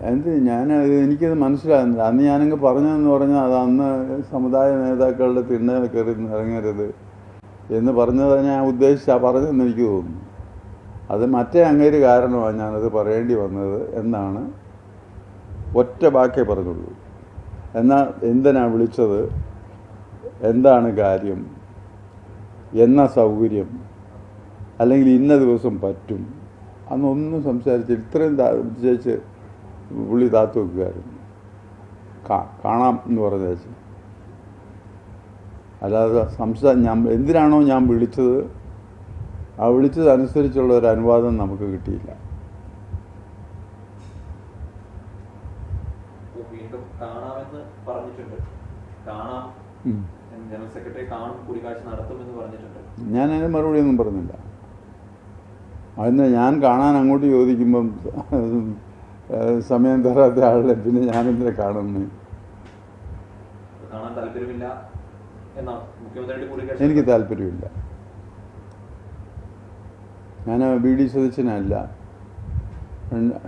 എനിക്കത് മനസ്സിലാകുന്നില്ല. അന്ന് ഞാനങ്ങ് പറഞ്ഞതെന്ന് പറഞ്ഞാൽ അത് അന്ന് സമുദായ നേതാക്കളുടെ തിണ്ണ കയറി ഇറങ്ങരുത് എന്ന് പറഞ്ഞത് ഞാൻ പറഞ്ഞതെന്ന് എനിക്ക് തോന്നുന്നു. അത് മറ്റേ അങ്ങേര് കാരണമാണ് ഞാനത് പറയേണ്ടി വന്നത് എന്നാണ് ഒറ്റ വാക്കേ പറഞ്ഞുള്ളൂ. എന്നാൽ എന്തിനാണ് വിളിച്ചത്, എന്താണ് കാര്യം, എന്നാ സൗകര്യം, അല്ലെങ്കിൽ ഇന്ന ദിവസം പറ്റും, അന്നൊന്നും സംസാരിച്ചില്ല. ഇത്രയും വിജയിച്ച് പുള്ളി താത്തു വെക്കുകയായിരുന്നു. കാണാം എന്ന് പറഞ്ഞ വെച്ച്. അല്ലാതെ എന്തിനാണോ ഞാൻ വിളിച്ചത് ആ വിളിച്ചതനുസരിച്ചുള്ള ഒരു അനുവാദം നമുക്ക് കിട്ടിയില്ല. വീണ്ടും കാണാമെന്ന് പറഞ്ഞിട്ടുണ്ട്. കാണാം, ജനറൽ സെക്രട്ടറി കാണും, കൂടിക്കാഴ്ച നടത്തുമെന്ന് പറഞ്ഞിട്ടുണ്ട്. ഞാൻ അതിന് മറുപടി ഒന്നും പറഞ്ഞില്ല. അതിന് ഞാൻ കാണാൻ അങ്ങോട്ട് ചോദിക്കുമ്പം സമയം തരാത്ത ആളെ പിന്നെ ഞാനെന്തിനെ കാണുന്നു? കാണാൻ താല്പര്യമില്ല എന്നാ മുഖ്യമന്ത്രിയുടെ കൂടിക്കാഴ്ച? എനിക്ക് താല്പര്യമില്ല. ഞാൻ BD സതീശനല്ല,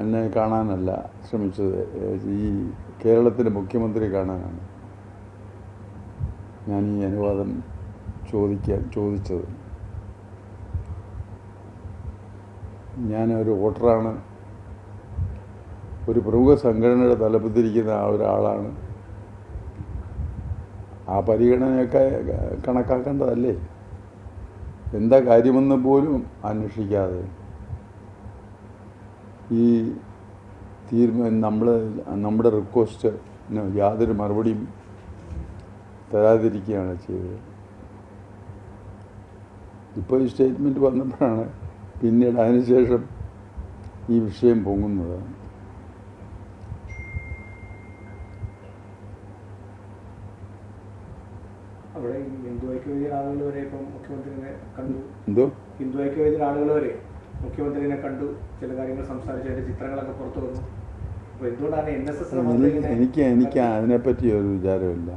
എന്നെ കാണാനല്ല ശ്രമിച്ചത്. ഈ കേരളത്തിൻ്റെ മുഖ്യമന്ത്രി കാണാനാണ് ഞാൻ ഈ അനുവാദം ചോദിച്ചത്. ഞാനൊരു വോട്ടറാണ്, ഒരു പ്രമുഖ സംഘടനയുടെ തലപ്പത്തിരിക്കുന്ന ഒരാളാണ്. ആ പരിഗണനയൊക്കെ കണക്കാക്കേണ്ടതല്ലേ? എന്താ കാര്യമെന്ന് പോലും അന്വേഷിക്കാതെ ഈ നമ്മുടെ റിക്വസ്റ്റിന് യാതൊരു മറുപടിയും തരാതിരിക്കുകയാണ് ചെയ്തത്. ഇപ്പോൾ ഈ സ്റ്റേറ്റ്മെൻറ്റ് വന്നപ്പോഴാണ് പിന്നീട് അതിനുശേഷം ഈ വിഷയം പൊങ്ങുന്നത്. അവിടെ ഹിന്ദു ഐക്യവേദിയുടെ ആളുകൾ വരെ ഇപ്പം മുഖ്യമന്ത്രിനെ കണ്ടു. ഹിന്ദു ഐക്യവേദിയുടെ ആളുകൾ വരെ മുഖ്യമന്ത്രിനെ കണ്ടു, ചില കാര്യങ്ങൾ സംസാരിച്ചു, അതിൻ്റെ ചിത്രങ്ങളൊക്കെ പുറത്തു വന്നു. അപ്പോൾ എന്തുകൊണ്ടാണ് എനിക്ക് അതിനെപ്പറ്റി ഒരു വിചാരമില്ല.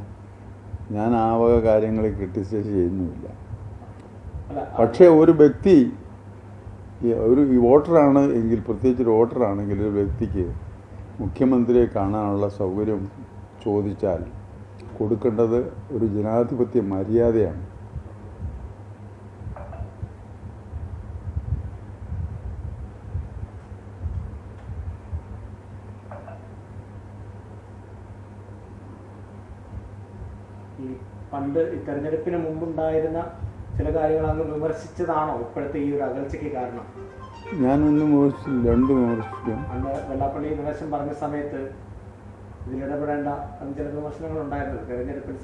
ഞാൻ ആ വക കാര്യങ്ങളെ ക്രിട്ടിസൈസ് ചെയ്യുന്നുമില്ല. പക്ഷേ ഒരു വ്യക്തി ഒരു വോട്ടറാണ് എങ്കിൽ, പ്രത്യേകിച്ച് ഒരു വോട്ടറാണെങ്കിൽ, ഒരു വ്യക്തിക്ക് മുഖ്യമന്ത്രിയെ കാണാനുള്ള സൗകര്യം ചോദിച്ചാൽ കൊടുക്കേണ്ടത് ഒരു ജനാധിപത്യ മര്യാദയാണ്. ഈ പണ്ട് ഈ തെരഞ്ഞെടുപ്പിന് മുമ്പുണ്ടായിരുന്ന ചില കാര്യങ്ങൾ അങ്ങ് വിമർശിച്ചതാണോ ഇപ്പോഴത്തെ ഈ ഒരു അകൽച്ചയ്ക്ക് കാരണം? ഞാനൊന്നും വിമർശിച്ചില്ല, രണ്ടും വിമർശിച്ചു. അന്ന് വെള്ളാപ്പള്ളി നിവേശം പറഞ്ഞ സമയത്ത് ഇതിലിടപെടേണ്ട ചില വിമർശനങ്ങൾ ഉണ്ടായിരുന്നത് തെരഞ്ഞെടുപ്പിൽ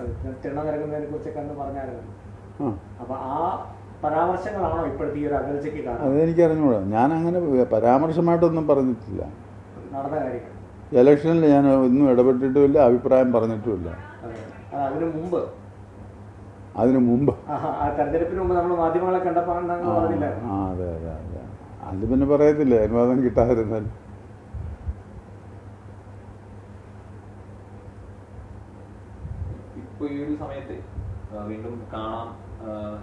തിണ്ണനിറങ്ങുന്നതിനെ കുറിച്ചൊക്കെ അന്ന് പറഞ്ഞായിരുന്നു. അപ്പൊ ആ പരാമർശങ്ങളാണോ ഇപ്പോഴത്തെ ഈ ഒരു അകൽച്ചയ്ക്ക് കാരണം? അതെനിക്ക് അറിഞ്ഞൂടാ. ഞാൻ അങ്ങനെ പരാമർശമായിട്ടൊന്നും പറഞ്ഞിട്ടില്ല. നടന്ന കാര്യങ്ങൾ ഇലക്ഷനിൽ ഞാൻ ഒന്നും ഇടപെട്ടിട്ടുമില്ല, അഭിപ്രായം പറഞ്ഞിട്ടുമില്ല. അതിനു മുമ്പ് തെരഞ്ഞെടുപ്പിന് മുമ്പ് നമ്മൾ മാധ്യമങ്ങളെ കണ്ടപ്പോൾ പറഞ്ഞില്ല. അതെ അതെ അതെ, അത് പിന്നെ പറയത്തില്ല അനുവാദം കിട്ടാതിരുന്നാൽ. ഇപ്പോൾ ഈ ഒരു സമയത്ത് വീണ്ടും കാണാം,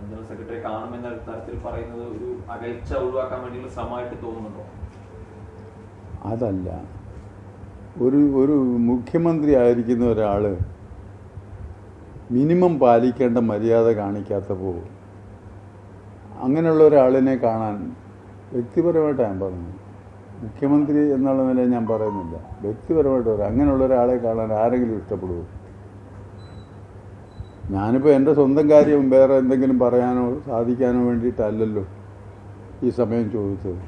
ജനറൽ സെക്രട്ടറി കാണുമെന്ന തരത്തിൽ പറയുന്നത് ഒരു അകൽച്ച ഒഴിവാക്കാൻ വേണ്ടിയുള്ള ശ്രമമായിട്ട് തോന്നുന്നുണ്ടോ? അതല്ല, ഒരു മുഖ്യമന്ത്രി ആയിരിക്കുന്ന ഒരാൾ മിനിമം പാലിക്കേണ്ട മര്യാദ കാണിക്കാത്തപ്പോൾ അങ്ങനെയുള്ള ഒരാളിനെ കാണാൻ വ്യക്തിപരമായിട്ട് ഞാൻ പറഞ്ഞു. മുഖ്യമന്ത്രി എന്നുള്ള നിലയിൽ ഞാൻ പറയുന്നില്ല, വ്യക്തിപരമായിട്ട് അങ്ങനെയുള്ള ഒരാളെ കാണാൻ ആരെങ്കിലും ഇഷ്ടപ്പെടുമോ? ഞാനിപ്പോൾ എൻ്റെ സ്വന്തം കാര്യം വേറെ എന്തെങ്കിലും പറയാനോ സാധിക്കാനോ വേണ്ടിയിട്ടല്ലല്ലോ ഈ സമയം ചോദിച്ചത്.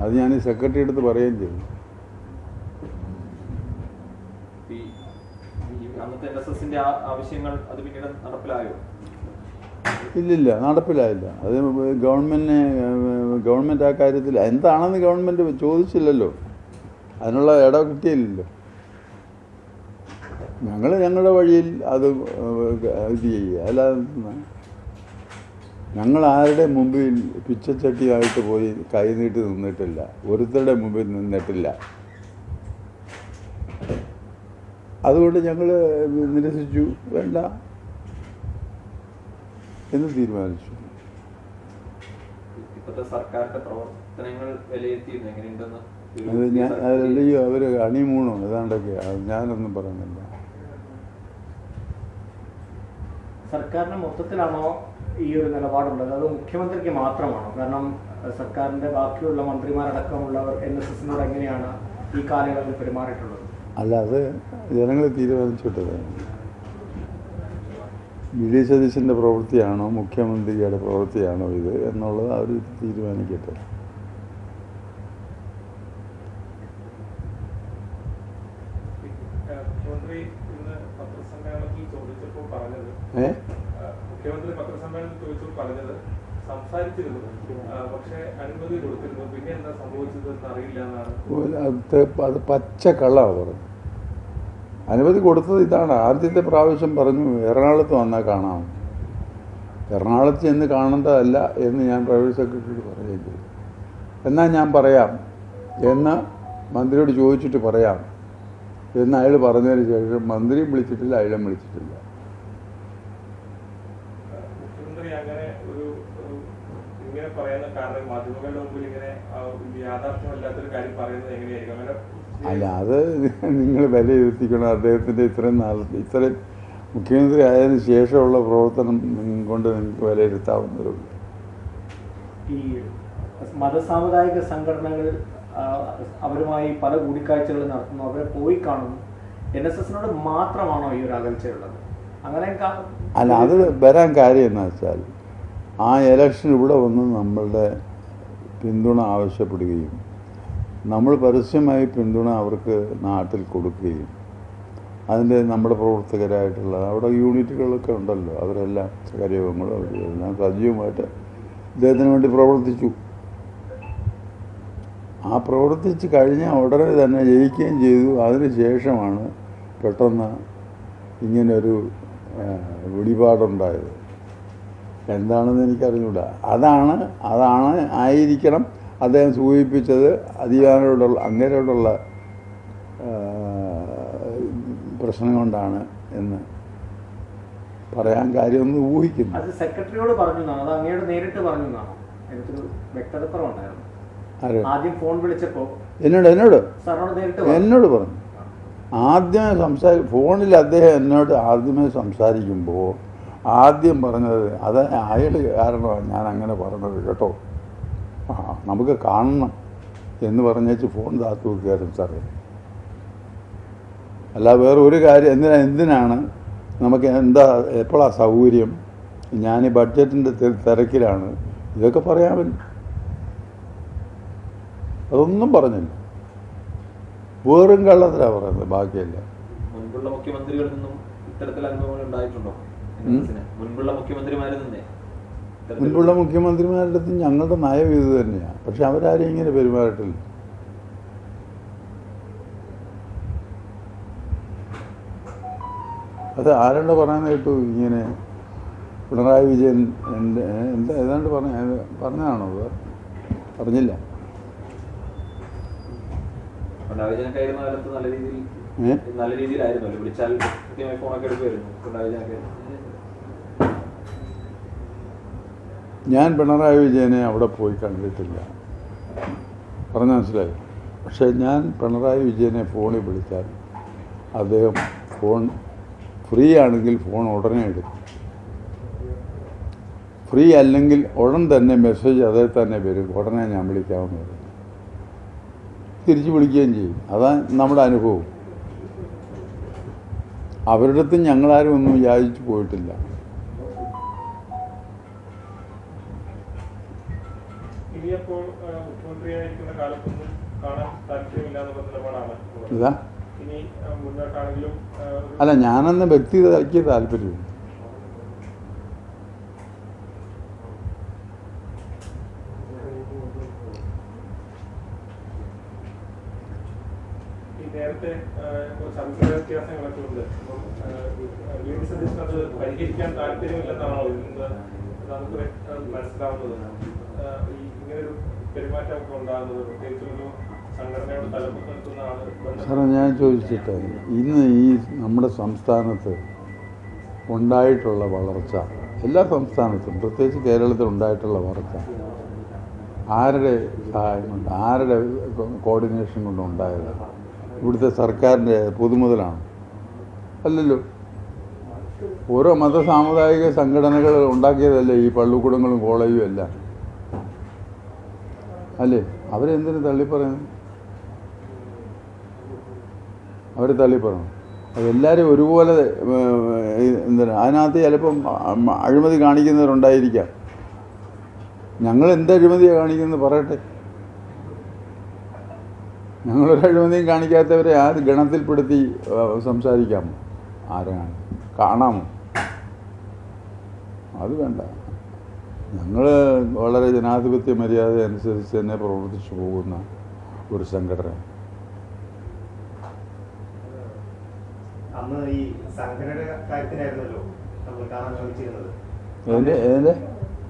അത് ഞാൻ ഈ സെക്രട്ടറി അടുത്ത് പറയുകയും ചെയ്തു. ഇല്ലില്ല, നടപ്പിലായില്ല. അത് ഗവൺമെൻറ് ആ കാര്യത്തിൽ എന്താണെന്ന് ഗവൺമെൻറ് ചോദിച്ചില്ലല്ലോ, അതിനുള്ള ഇടം കിട്ടിയില്ലല്ലോ. ഞങ്ങളുടെ വഴിയിൽ അത് ഇത് ചെയ്യുക, അല്ലാതെ ഞങ്ങൾ ആരുടെ മുമ്പിൽ പിച്ചച്ചട്ടിയായിട്ട് പോയി കൈനീട്ടി നിന്നിട്ടില്ല, ഒരുത്തരുടെ മുമ്പിൽ നിന്നിട്ടില്ല. അതുകൊണ്ട് ഞങ്ങൾ നിരസിച്ചു, വേണ്ട എന്ന് തീരുമാനിച്ചു. ഇപ്പോഴത്തെ സർക്കാരിന്റെ പ്രവർത്തനങ്ങൾ വിലയിരുത്തിയിരുന്നു എങ്ങനെയുണ്ടെന്ന് അത് ഞാൻ അതല്ലയോ അവർ ഹണിമൂണോ ഏതാണ്ടൊക്കെ അത് ഞാനൊന്നും പറയുന്നില്ല. സർക്കാരിന് മൊത്തത്തിലാണോ ഈ ഒരു നിലപാടുള്ളത്, അത് മുഖ്യമന്ത്രിക്ക് മാത്രമാണോ? കാരണം സർക്കാരിന്റെ ബാക്കിയുള്ള മന്ത്രിമാരടക്കമുള്ളവർ NSSനോട് എങ്ങനെയാണ് ഈ കാലയളവിൽ പെരുമാറിയിട്ടുള്ളത്? അല്ല, അത് ജനങ്ങൾ തീരുമാനിച്ചിട്ടത്. വി.ഡി. സതീശൻ്റെ പ്രവൃത്തിയാണോ മുഖ്യമന്ത്രിയുടെ പ്രവൃത്തിയാണോ ഇത് എന്നുള്ളത് അവർ തീരുമാനിക്കട്ടെ. മുഖ്യമന്ത്രി പത്രസമ്മേളനത്തിൽ ചോദിച്ചപ്പോൾ പറഞ്ഞത് സംസാരിച്ചിരുന്നു, പക്ഷേ അനുമതി കൊടുത്തിരുന്നു, പിന്നെ എന്താ സംഭവിച്ചതെന്ന് അറിയില്ല എന്നാണ്. അത് പച്ചക്കള്ളമാണ് പറഞ്ഞു. അനുമതി കൊടുത്തത് ഇതാണ്. ആദ്യത്തെ പ്രാവശ്യം പറഞ്ഞു എറണാകുളത്ത് വന്നാൽ കാണാം. എറണാകുളത്ത് ചെന്ന് കാണേണ്ടതല്ല എന്ന് ഞാൻ പ്രൈവറ്റ് സെക്രട്ടറിയോട് പറയുകയും ചെയ്തു. എന്നാൽ ഞാൻ പറയാം എന്ന് മന്ത്രിയോട് ചോദിച്ചിട്ട് പറയാം എന്ന് അയാൾ പറഞ്ഞതിന് ശേഷം മന്ത്രിയും വിളിച്ചിട്ടില്ല, അയാളും വിളിച്ചിട്ടില്ല. മുഖ്യമന്ത്രി അങ്ങനെ ഇങ്ങനെ പറയുന്ന കാരണം മാധ്യമങ്ങളുടെ മുമ്പിൽ ഇങ്ങനെ യാഥാർത്ഥ്യമല്ലാത്തൊരു കാര്യം പറയുന്നത് എങ്ങനെയായിരിക്കും? അങ്ങനെ അല്ല, അത് നിങ്ങൾ വിലയിരുത്തിക്കണം. അദ്ദേഹത്തിൻ്റെ ഇത്രയും മുഖ്യമന്ത്രി ആയതിനു ശേഷമുള്ള പ്രവർത്തനം കൊണ്ട് നിങ്ങൾക്ക് വിലയിരുത്താവുന്നതേ ഉള്ളൂ. ഈ മതസാമുദായിക സംഘടനകൾ അവരുമായി പല കൂടിക്കാഴ്ചകൾ നടത്തുന്നു, അവരെ പോയി കാണുന്നു. NSSനോട് മാത്രമാണോ ഈ ഒരു അകൽച്ചയുള്ളത്? അങ്ങനെ അല്ല, അത് വരാൻ കാര്യം എന്ന് വെച്ചാൽ ആ ഇലക്ഷൻ ഇവിടെ വന്ന് നമ്മളുടെ പിന്തുണ ആവശ്യപ്പെടുകയും നമ്മൾ പരസ്യമായി പിന്തുണ അവർക്ക് നാട്ടിൽ കൊടുക്കുകയും അതിൻ്റെ നമ്മുടെ പ്രവർത്തകരായിട്ടുള്ള അവിടെ യൂണിറ്റുകളൊക്കെ ഉണ്ടല്ലോ, അവരെല്ലാം കാര്യങ്ങളും അവരെല്ലാം സജീവമായിട്ട് ഇദ്ദേഹത്തിന് വേണ്ടി പ്രവർത്തിച്ചു. ആ പ്രവർത്തിച്ച് കഴിഞ്ഞ ഉടനെ തന്നെ ജയിക്കുകയും ചെയ്തു. അതിന് ശേഷമാണ് പെട്ടെന്ന് ഇങ്ങനൊരു വെളിപാടുണ്ടായത്. എന്താണെന്ന് എനിക്കറിഞ്ഞൂടാ. അതാണ് ആയിരിക്കണം അദ്ദേഹം സൂചിപ്പിച്ചത് അധികാരിയോടുള്ള അങ്ങേരോടുള്ള പ്രശ്നം കൊണ്ടാണ് എന്ന് പറയാൻ കാര്യമൊന്നും ഊഹിക്കുന്നു. അത് സെക്രട്ടറിയോട് പറഞ്ഞു എന്നാണ്, അത് അങ്ങയോട് നേരിട്ട് പറഞ്ഞു എന്നാണോ? എനിക്കൊരു വ്യക്തതക്കുറവുണ്ടായിരുന്നു. ആദ്യം ഫോൺ വിളിച്ചപ്പോൾ എന്നോട് പറഞ്ഞു. ആദ്യമേ ഫോണിൽ അദ്ദേഹം എന്നോട് ആദ്യമേ സംസാരിക്കുമ്പോൾ ആദ്യം പറഞ്ഞത് അത് അയാൾ കാരണമാണ് ഞാൻ അങ്ങനെ പറഞ്ഞത് കേട്ടോ, നമുക്ക് കാണണം എന്ന് പറഞ്ഞേച്ച് ഫോൺ താത്തു വെക്കുകയായിരുന്നു സാറേ. അല്ല വേറെ ഒരു കാര്യം എന്തിനാണ് നമുക്ക് എപ്പോഴാണ് സൗകര്യം? ഞാൻ ഈ ബഡ്ജറ്റിൻ്റെ തിരക്കിലാണ്, ഇതൊക്കെ പറയാൻ പറ്റും. അതൊന്നും പറഞ്ഞില്ല, വെറും കള്ളത്തിലാണ് പറയുന്നത്, ബാക്കിയല്ല. മുൻപുള്ള മുഖ്യമന്ത്രികളിൽ നിന്നും ഇത്തരത്തിൽ അനുഭവങ്ങൾ ഉണ്ടായിട്ടുണ്ടോ? മുൻപുള്ള മുഖ്യമന്ത്രിമാരുടെ അടുത്ത് ഞങ്ങളുടെ നയം ഇത് തന്നെയാണ്. പക്ഷെ അവരാരും ഇങ്ങനെ പെരുമാറിയിട്ടില്ല. അത് ആരാണ്ട് പറയാൻ കേട്ടു, ഇങ്ങനെ പിണറായി വിജയൻ ഏതാണ്ട് പറഞ്ഞതാണോ? പറഞ്ഞില്ല. പിണറായി വിജയനൊക്കെ ആയിരുന്ന കാലത്ത് നല്ല രീതിയിലായിരുന്നു, വിളിച്ചാൽ കൃത്യമായി ഫോണൊക്കെ എടുക്കുമായിരുന്നു പിണറായി വിജയനൊക്കെ. ഞാൻ പിണറായി വിജയനെ അവിടെ പോയി കണ്ടിട്ടില്ല, പറഞ്ഞ മനസ്സിലായി. പക്ഷേ ഞാൻ പിണറായി വിജയനെ ഫോണിൽ വിളിച്ചാൽ അദ്ദേഹം ഫോൺ ഫ്രീ ആണെങ്കിൽ ഫോൺ ഉടനെ എടുക്കും, ഫ്രീ അല്ലെങ്കിൽ ഉടൻ തന്നെ മെസ്സേജ് അതേ തന്നെ വരും, ഉടനെ ഞാൻ വിളിക്കാമെന്ന് പറയും, തിരിച്ച് വിളിക്കുകയും ചെയ്യും. അതാണ് നമ്മുടെ അനുഭവം. അവരുടെ അടുത്ത് ഞങ്ങളാരും ഒന്നും യാചിച്ചു പോയിട്ടില്ല. ഇനിയപ്പോൾ മുഖ്യമന്ത്രിയായിരിക്കുന്ന കാലത്തൊന്നും കാണാൻ താല്പര്യമില്ലാന്നുള്ള നിലപാടാണ് ഇതാ. ഇനി മുന്നോട്ടാണെങ്കിലും അല്ല, ഞാനെന്ന വ്യക്തിക്ക് താല്പര്യമില്ല. നേരത്തെ കുറച്ച് അഭിപ്രായ വ്യത്യാസങ്ങളൊക്കെ ഉണ്ട്. വി.ഡി. സതീശൻ അത് പരിഹരിക്കാൻ താല്പര്യമില്ലെന്നാണോ നമുക്ക് മനസ്സിലാവുന്നത്? ഇങ്ങനൊരു പെരുമാറ്റമൊക്കെ ഉണ്ടാകുന്നത് പ്രത്യേകിച്ചൊരു സംഘടനയോട് തലപ്പത്ത് നിൽക്കുന്ന ആള്. സാറേ, ഞാൻ ചോദിച്ചിട്ട് ഇന്ന് ഈ നമ്മുടെ സംസ്ഥാനത്ത് ഉണ്ടായിട്ടുള്ള വളർച്ച, എല്ലാ സംസ്ഥാനത്തും പ്രത്യേകിച്ച് കേരളത്തിൽ ഉണ്ടായിട്ടുള്ള വളർച്ച ആരുടെ സഹായം കൊണ്ട്, ആരുടെ കോർഡിനേഷൻ കൊണ്ടും ഉണ്ടായത്? ഇവിടുത്തെ സർക്കാരിൻ്റെ പൊതുമുതലാണ്? അല്ലല്ലോ. ഓരോ മതസാമുദായിക സംഘടനകൾ ഉണ്ടാക്കിയതല്ലേ ഈ പള്ളിക്കൂടങ്ങളും കോളേജും എല്ലാം, അല്ലേ? അവരെന്തിനു തള്ളിപ്പറയുന്നു? അവർ തള്ളിപ്പറയണം. അതെല്ലാവരും ഒരുപോലെ എന്താണ് അതിനകത്ത് ചിലപ്പം അഴിമതി കാണിക്കുന്നവരുണ്ടായിരിക്കാം. ഞങ്ങൾ എന്ത് അഴിമതിയാണ് കാണിക്കുന്നത് പറയട്ടെ. ഞങ്ങളൊരു അഴിമതിയും കാണിക്കാത്തവരെ ആ ഗണത്തിൽപ്പെടുത്തി സംസാരിക്കാമോ? ആരാണ് കാണാമോ? അത് വേണ്ട. ഞങ്ങൾ വളരെ ജനാധിപത്യ മര്യാദ അനുസരിച്ച് തന്നെ പ്രവർത്തിച്ചു പോകുന്ന ഒരു സംഘടന. അന്ന് ഈ സംഘടനയുടെ കാര്യത്തിനായിരുന്നല്ലോ നമ്മൾ കാണാൻ ശ്രമിച്ചിരുന്നത്. ഏതിൻ്റെ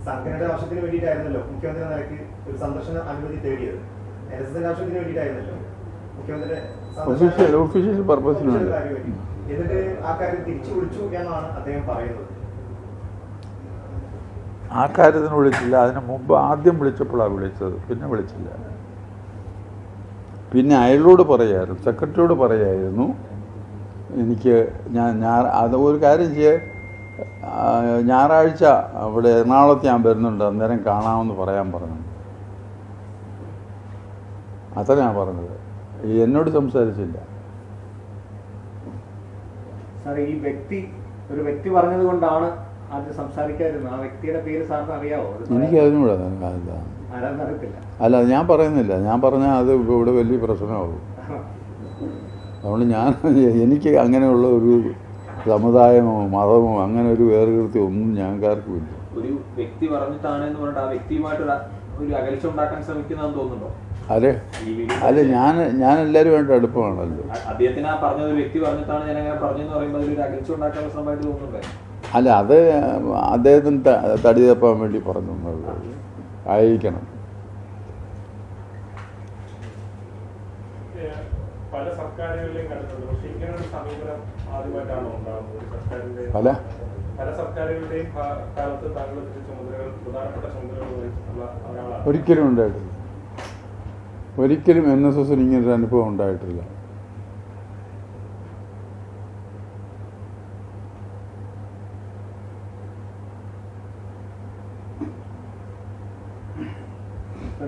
സംഘടനയുടെ ആവശ്യത്തിന് വേണ്ടിയിട്ടായിരുന്നല്ലോ മുഖ്യമന്ത്രി നിലയ്ക്ക് ഒരു സന്ദർശന അനുമതി തേടിയത്. NSSന്റെ ആവശ്യത്തിന് വേണ്ടിയിട്ടായിരുന്നല്ലോ മുഖ്യമന്ത്രി ഒഫീഷ്യൽ പർപ്പസിന് വേണ്ടി. എന്നിട്ട് ആ കാര്യം തിരിച്ചു വിളിച്ചു എന്നാണ് അദ്ദേഹം പറയുന്നത്. ആ കാര്യത്തിന് വിളിച്ചില്ല. അതിന് മുമ്പ് ആദ്യം വിളിച്ചപ്പോഴാണ് വിളിച്ചത്, പിന്നെ വിളിച്ചില്ല. പിന്നെ അയാളോട് പറയായിരുന്നു, സെക്രട്ടറിയോട് പറയായിരുന്നു എനിക്ക് അത് ഒരു കാര്യം ചെയ്യേ, ഞായറാഴ്ച അവിടെ എറണാകുളത്ത് ഞാൻ വരുന്നുണ്ട്, അന്നേരം കാണാമെന്ന് പറയാൻ പറഞ്ഞു. അത്ര ഞാൻ പറഞ്ഞത്. എന്നോട് സംസാരിച്ചില്ല. സാർ, ഈ ഒരു വ്യക്തി പറഞ്ഞത് കൊണ്ടാണ് ആദ്യം സംസാരിക്കാതിരുന്നത്. ആ വ്യക്തിയുടെ പേര് സാറിന് അറിയാവോ? എനിക്ക് അതിനൂടെ ആരാന്ന് അറിയത്തില്ല. അല്ല, ഞാൻ പറയുന്നില്ല. ഞാൻ പറഞ്ഞാൽ അത് ഇവിടെ വലിയ പ്രശ്നമാകും. അതുകൊണ്ട് എനിക്ക് അങ്ങനെയുള്ള ഒരു സമുദായമോ മതമോ അങ്ങനെ ഒരു വേർകൃത്യം ഒന്നും ഞങ്ങൾക്കാർക്കും ഇല്ല. ഒരു വ്യക്തി പറഞ്ഞിട്ടാണ് എന്ന് പറഞ്ഞിട്ട് ആ വ്യക്തിയുമായിട്ട് ഒരു അകൽച്ച ഉണ്ടാക്കാൻ ശ്രമിക്കുന്നതെന്ന് തോന്നുന്നുണ്ടോ? അതെ, ഞാൻ എല്ലാവരുമായിട്ട് അടുപ്പമാണല്ലോ. അദ്ദേഹത്തിന് ആ പറഞ്ഞത് ഒരു വ്യക്തി പറഞ്ഞിട്ടാണ് ഞാൻ അങ്ങനെ പറഞ്ഞെന്ന് പറയുമ്പോൾ അതിലൊരു അകൽച്ച ഉണ്ടാക്കാനുള്ള ശ്രമമായിട്ട് തോന്നുന്നുണ്ടേ? അല്ല, അത് അദ്ദേഹത്തിന് തടി തപ്പാൻ വേണ്ടി പറഞ്ഞു ആയിരിക്കണം. പല സർക്കാരുകളിലെയും കണ്ടിട്ടുണ്ട്. പക്ഷെ ഇങ്ങനെ ഒരു സമീപനം ആദ്യമായിട്ടാണോ ഉണ്ടാകുന്നത്? പല സർക്കാരുകളുടെയും കാലത്ത് താങ്കൾ പ്രധാനപ്പെട്ട ചുമതലകൾ വഹിച്ചിട്ടുള്ള ഒരാളാണ്. ഒരിക്കലും ഉണ്ടായിട്ടില്ല. ഒരിക്കലും NSSന് ഇങ്ങനൊരു അനുഭവം ഉണ്ടായിട്ടില്ല.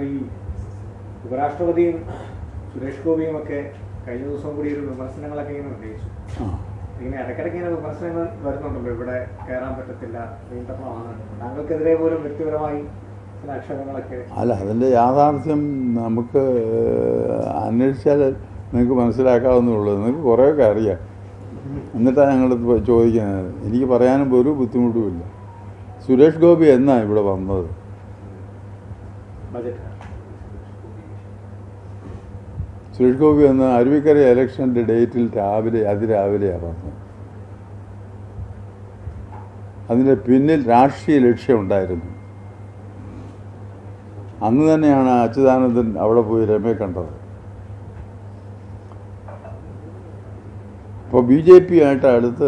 ഈ ഉപരാഷ്ട്രപതിയും സുരേഷ് ഗോപിയും ഒക്കെ കഴിഞ്ഞ ദിവസം കൂടി ഒരു വിമർശനങ്ങളൊക്കെ ഇങ്ങനെ ഉന്നയിച്ചു. ഇങ്ങനെ ഇടയ്ക്കിടയ്ക്ക് ഇങ്ങനെ വിമർശനങ്ങൾ വരുന്നുണ്ടല്ലോ, ഇവിടെ കയറാൻ പറ്റത്തില്ല, നിയന്ത്രണമാണ്. താങ്കൾക്കെതിരെ പോലും വ്യക്തിപരമായി ചില ആക്ഷേപങ്ങളൊക്കെ. അല്ല, അതിൻ്റെ യാഥാർത്ഥ്യം നമുക്ക് അന്വേഷിച്ചാൽ നിങ്ങൾക്ക് മനസ്സിലാക്കാവുന്നുള്ളൂ. നിങ്ങൾക്ക് കുറേയൊക്കെ അറിയാം. എന്നിട്ടാണ് ഞങ്ങളത് ചോദിക്കുന്നത്. എനിക്ക് പറയാനും ഒരു ബുദ്ധിമുട്ടുമില്ല. സുരേഷ് ഗോപി എന്നാണ് ഇവിടെ വന്നത്? സുരേഷ് ഗോപി എന്ന അരുവിക്കര ഇലക്ഷൻ്റെ ഡേറ്റിൽ അതിരാവിലെയാണ് പറഞ്ഞത്. അതിൻ്റെ പിന്നിൽ രാഷ്ട്രീയ ലക്ഷ്യമുണ്ടായിരുന്നു. അന്ന് തന്നെയാണ് അച്യുതാനന്ദൻ അവിടെ പോയി രമയെ കണ്ടത്. അപ്പോൾ BJP ആയിട്ട് അടുത്ത്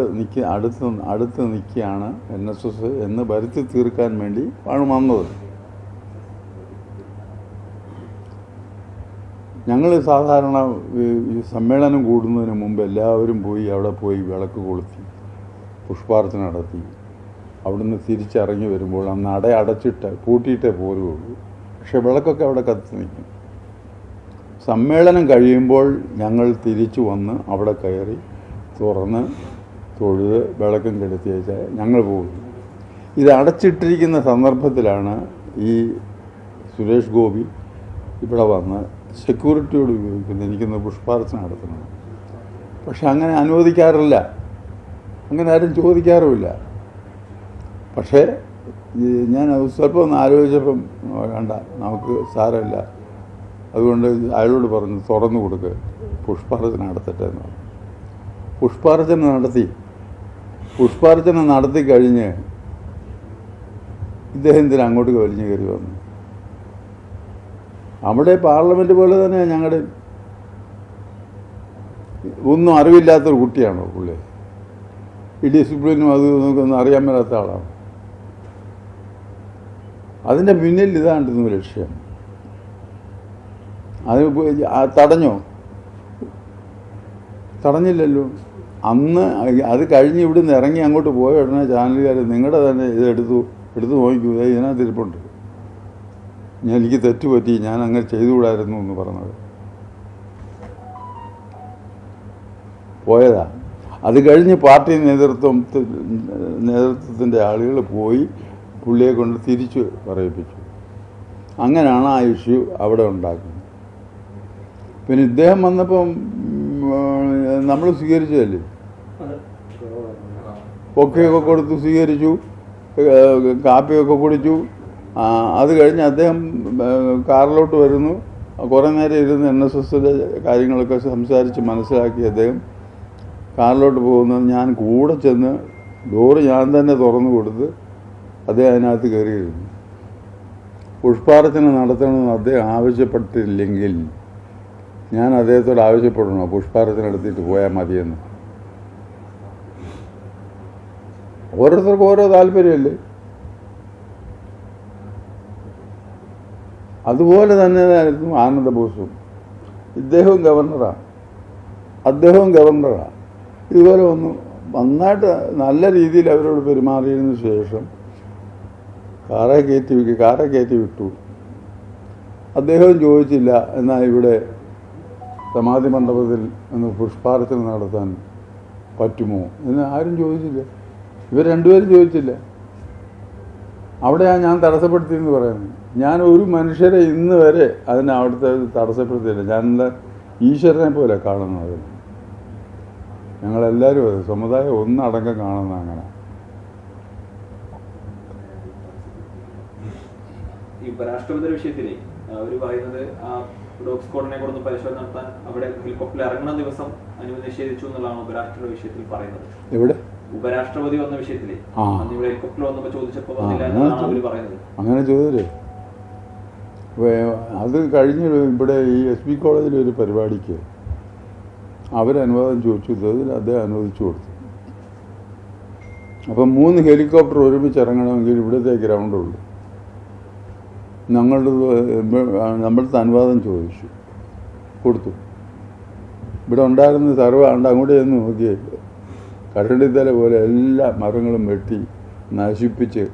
നിൽക്കുകയാണ് NSS എന്ന് വരുത്തി തീർക്കാൻ വേണ്ടി ആണ് വന്നത്. ഞങ്ങൾ സാധാരണ ഈ സമ്മേളനം കൂടുന്നതിന് മുമ്പ് എല്ലാവരും അവിടെ പോയി വിളക്ക് കൊളുത്തി പുഷ്പാർച്ചന നടത്തി അവിടുന്ന് തിരിച്ചിറങ്ങി വരുമ്പോൾ ആ നട പൂട്ടിയിട്ടേ പോരുകയുള്ളൂ. പക്ഷെ വിളക്കൊക്കെ അവിടെ കത്തി നിൽക്കും. സമ്മേളനം കഴിയുമ്പോൾ ഞങ്ങൾ തിരിച്ചു വന്ന് അവിടെ കയറി തുറന്ന് തൊഴുത് വിളക്കം കെടുത്തി വെച്ചാൽ ഞങ്ങൾ പോകുന്നു. ഇത് അടച്ചിട്ടിരിക്കുന്ന സന്ദർഭത്തിലാണ് ഈ സുരേഷ് ഗോപി ഇവിടെ വന്ന് സെക്യൂരിറ്റിയോട് ഉപയോഗിക്കുന്നത് എനിക്കൊന്ന് പുഷ്പാർച്ചന നടത്തണം. പക്ഷെ അങ്ങനെ അനുവദിക്കാറില്ല, അങ്ങനെ ആരും ചോദിക്കാറുമില്ല. പക്ഷേ ഞാൻ സ്വല്പം ഒന്ന് ആലോചിച്ചപ്പം വേണ്ട, നമുക്ക് സാരമില്ല, അതുകൊണ്ട് അയാളോട് പറഞ്ഞു തുറന്നു കൊടുക്കുക, പുഷ്പാർച്ചന നടത്തട്ടെ എന്ന് പറഞ്ഞു. പുഷ്പാർച്ചന നടത്തി കഴിഞ്ഞ് ഇദ്ദേഹത്തിന് അങ്ങോട്ട് വലിഞ്ഞു കയറി വന്നു. അവിടെ പാർലമെൻറ്റ് പോലെ തന്നെ ഞങ്ങളുടെ ഒന്നും അറിവില്ലാത്തൊരു കുട്ടിയാണോ പുള്ളി? ഈ ഡിസിപ്ലിനും അത് നമുക്കൊന്നും അറിയാൻ മേലാത്ത ആളാണ്. അതിൻ്റെ പിന്നിൽ ഇതാണ്ടിരുന്നു ലക്ഷ്യം. അത് തടഞ്ഞോ? തടഞ്ഞില്ലല്ലോ. അന്ന് അത് കഴിഞ്ഞ് ഇവിടുന്ന് ഇറങ്ങി അങ്ങോട്ട് പോയ ഉടനെ ചാനലുകാർ നിങ്ങളുടെ തന്നെ ഇത് എടുത്തു നോക്കൂ, ഇതിനകത്ത് ഇരിപ്പുണ്ട്, എനിക്ക് തെറ്റുപറ്റി, ഞാൻ അങ്ങനെ ചെയ്തുകൂടായിരുന്നു എന്ന് പറഞ്ഞത്. പോയതാ. അത് കഴിഞ്ഞ് പാർട്ടി നേതൃത്വത്തിൻ്റെ ആളുകൾ പോയി പുള്ളിയെ കൊണ്ട് തിരിച്ചു പറയിപ്പിച്ചു. അങ്ങനെയാണ് ആ ഇഷ്യൂ അവിടെ ഉണ്ടാക്കുന്നത്. പിന്നെ ഇദ്ദേഹം വന്നപ്പം നമ്മൾ സ്വീകരിച്ചതല്ലേ, ഒക്കെയൊക്കെ കൊടുത്ത് സ്വീകരിച്ചു, കാപ്പിയൊക്കെ കുടിച്ചു. അത് കഴിഞ്ഞ് അദ്ദേഹം കാറിലോട്ട് വരുന്നു. കുറേ നേരം ഇരുന്ന് NSSൻ്റെ കാര്യങ്ങളൊക്കെ സംസാരിച്ച് മനസ്സിലാക്കി അദ്ദേഹം കാറിലോട്ട് പോകുന്നത്. ഞാൻ കൂടെ ചെന്ന് ഡോറ് ഞാൻ തന്നെ തുറന്നു കൊടുത്ത് അദ്ദേഹം അതിനകത്ത് കയറിയിരുന്നു. പുഷ്പാർച്ചന നടത്തണമെന്ന് അദ്ദേഹം ആവശ്യപ്പെട്ടില്ലെങ്കിൽ ഞാൻ അദ്ദേഹത്തോട് ആവശ്യപ്പെടണോ പുഷ്പാർച്ചന നടത്തിയിട്ട് പോയാൽ മതിയെന്ന്? ഓരോരുത്തർക്കും ഓരോ താല്പര്യമല്ലേ. അതുപോലെ തന്നെയായിരുന്നു ആനന്ദബോസും. അദ്ദേഹവും ഗവർണറാണ്. ഇതുപോലെ നന്നായിട്ട് നല്ല രീതിയിൽ അവരോട് പെരുമാറിയതിനു ശേഷം കാറെ കയറ്റി വിട്ടു. അദ്ദേഹവും ചോദിച്ചില്ല എന്നാൽ ഇവിടെ സമാധി മണ്ഡപത്തിൽ ഒന്ന് പുഷ്പാർച്ചന നടത്താൻ പറ്റുമോ എന്ന് ആരും ചോദിച്ചില്ല. ഇവർ രണ്ടുപേരും ചോദിച്ചില്ല. അവിടെയാണ് ഞാൻ തടസ്സപ്പെടുത്തിയെന്ന് പറയുന്നത്. ഞാൻ ഒരു മനുഷ്യരെ ഇന്ന് വരെ അവിടുത്തെ തടസ്സപ്പെടുത്തിയില്ല. ഞാൻ ഈശ്വരനെ പോലെ കാണുന്നത്. ഞങ്ങളെല്ലാവരും അതെ, സമുദായം ഒന്നടങ്കം കാണുന്ന അങ്ങനെ. ഈ ഉപരാഷ്ട്രപതി വിഷയത്തിലെ അവർ പറയുന്നത് ആ ഡോഗ് സ്ക്വാഡിനെ കൊടുത്ത് പരിശോധന നടത്താൻ അവിടെ ഹെലികോപ്റ്ററിൽ ഇറങ്ങുന്ന ദിവസം അനുമതി നിഷേധിച്ചു എന്നുള്ളതാണ് ഉപരാഷ്ട്രപതി വിഷയത്തിൽ പറയുന്നത്. എവിടെ ഉപരാഷ്ട്രപതി വന്ന വിഷയത്തില് അന്ന് ഇവിടെ ഹെലികോപ്റ്ററിൽ വന്നപ്പോൾ ചോദിച്ചപ്പോൾ വന്നില്ല എന്നാണ് അവർ പറയുന്നത്. അങ്ങനെ ചോദിച്ചേ. അത് കഴിഞ്ഞ് ഇവിടെ ഈ SB കോളേജിലൊരു പരിപാടിക്ക് അവരനുവാദം ചോദിച്ചു. ഇതിൽ അദ്ദേഹം അനുവദിച്ചു കൊടുത്തു. അപ്പം 3 ഹെലികോപ്റ്റർ ഒരുമിച്ച് ഇറങ്ങണമെങ്കിൽ ഇവിടുത്തെ ഗ്രൗണ്ടുള്ളൂ. നമ്മളുടെ അനുവാദം ചോദിച്ചു, കൊടുത്തു. ഇവിടെ ഉണ്ടായിരുന്ന സർവ്വ അങ്ങോട്ട് ചെന്ന് നോക്കിയേ, കരടിത്തല പോലെ എല്ലാ മരങ്ങളും വെട്ടി നശിപ്പിച്ച്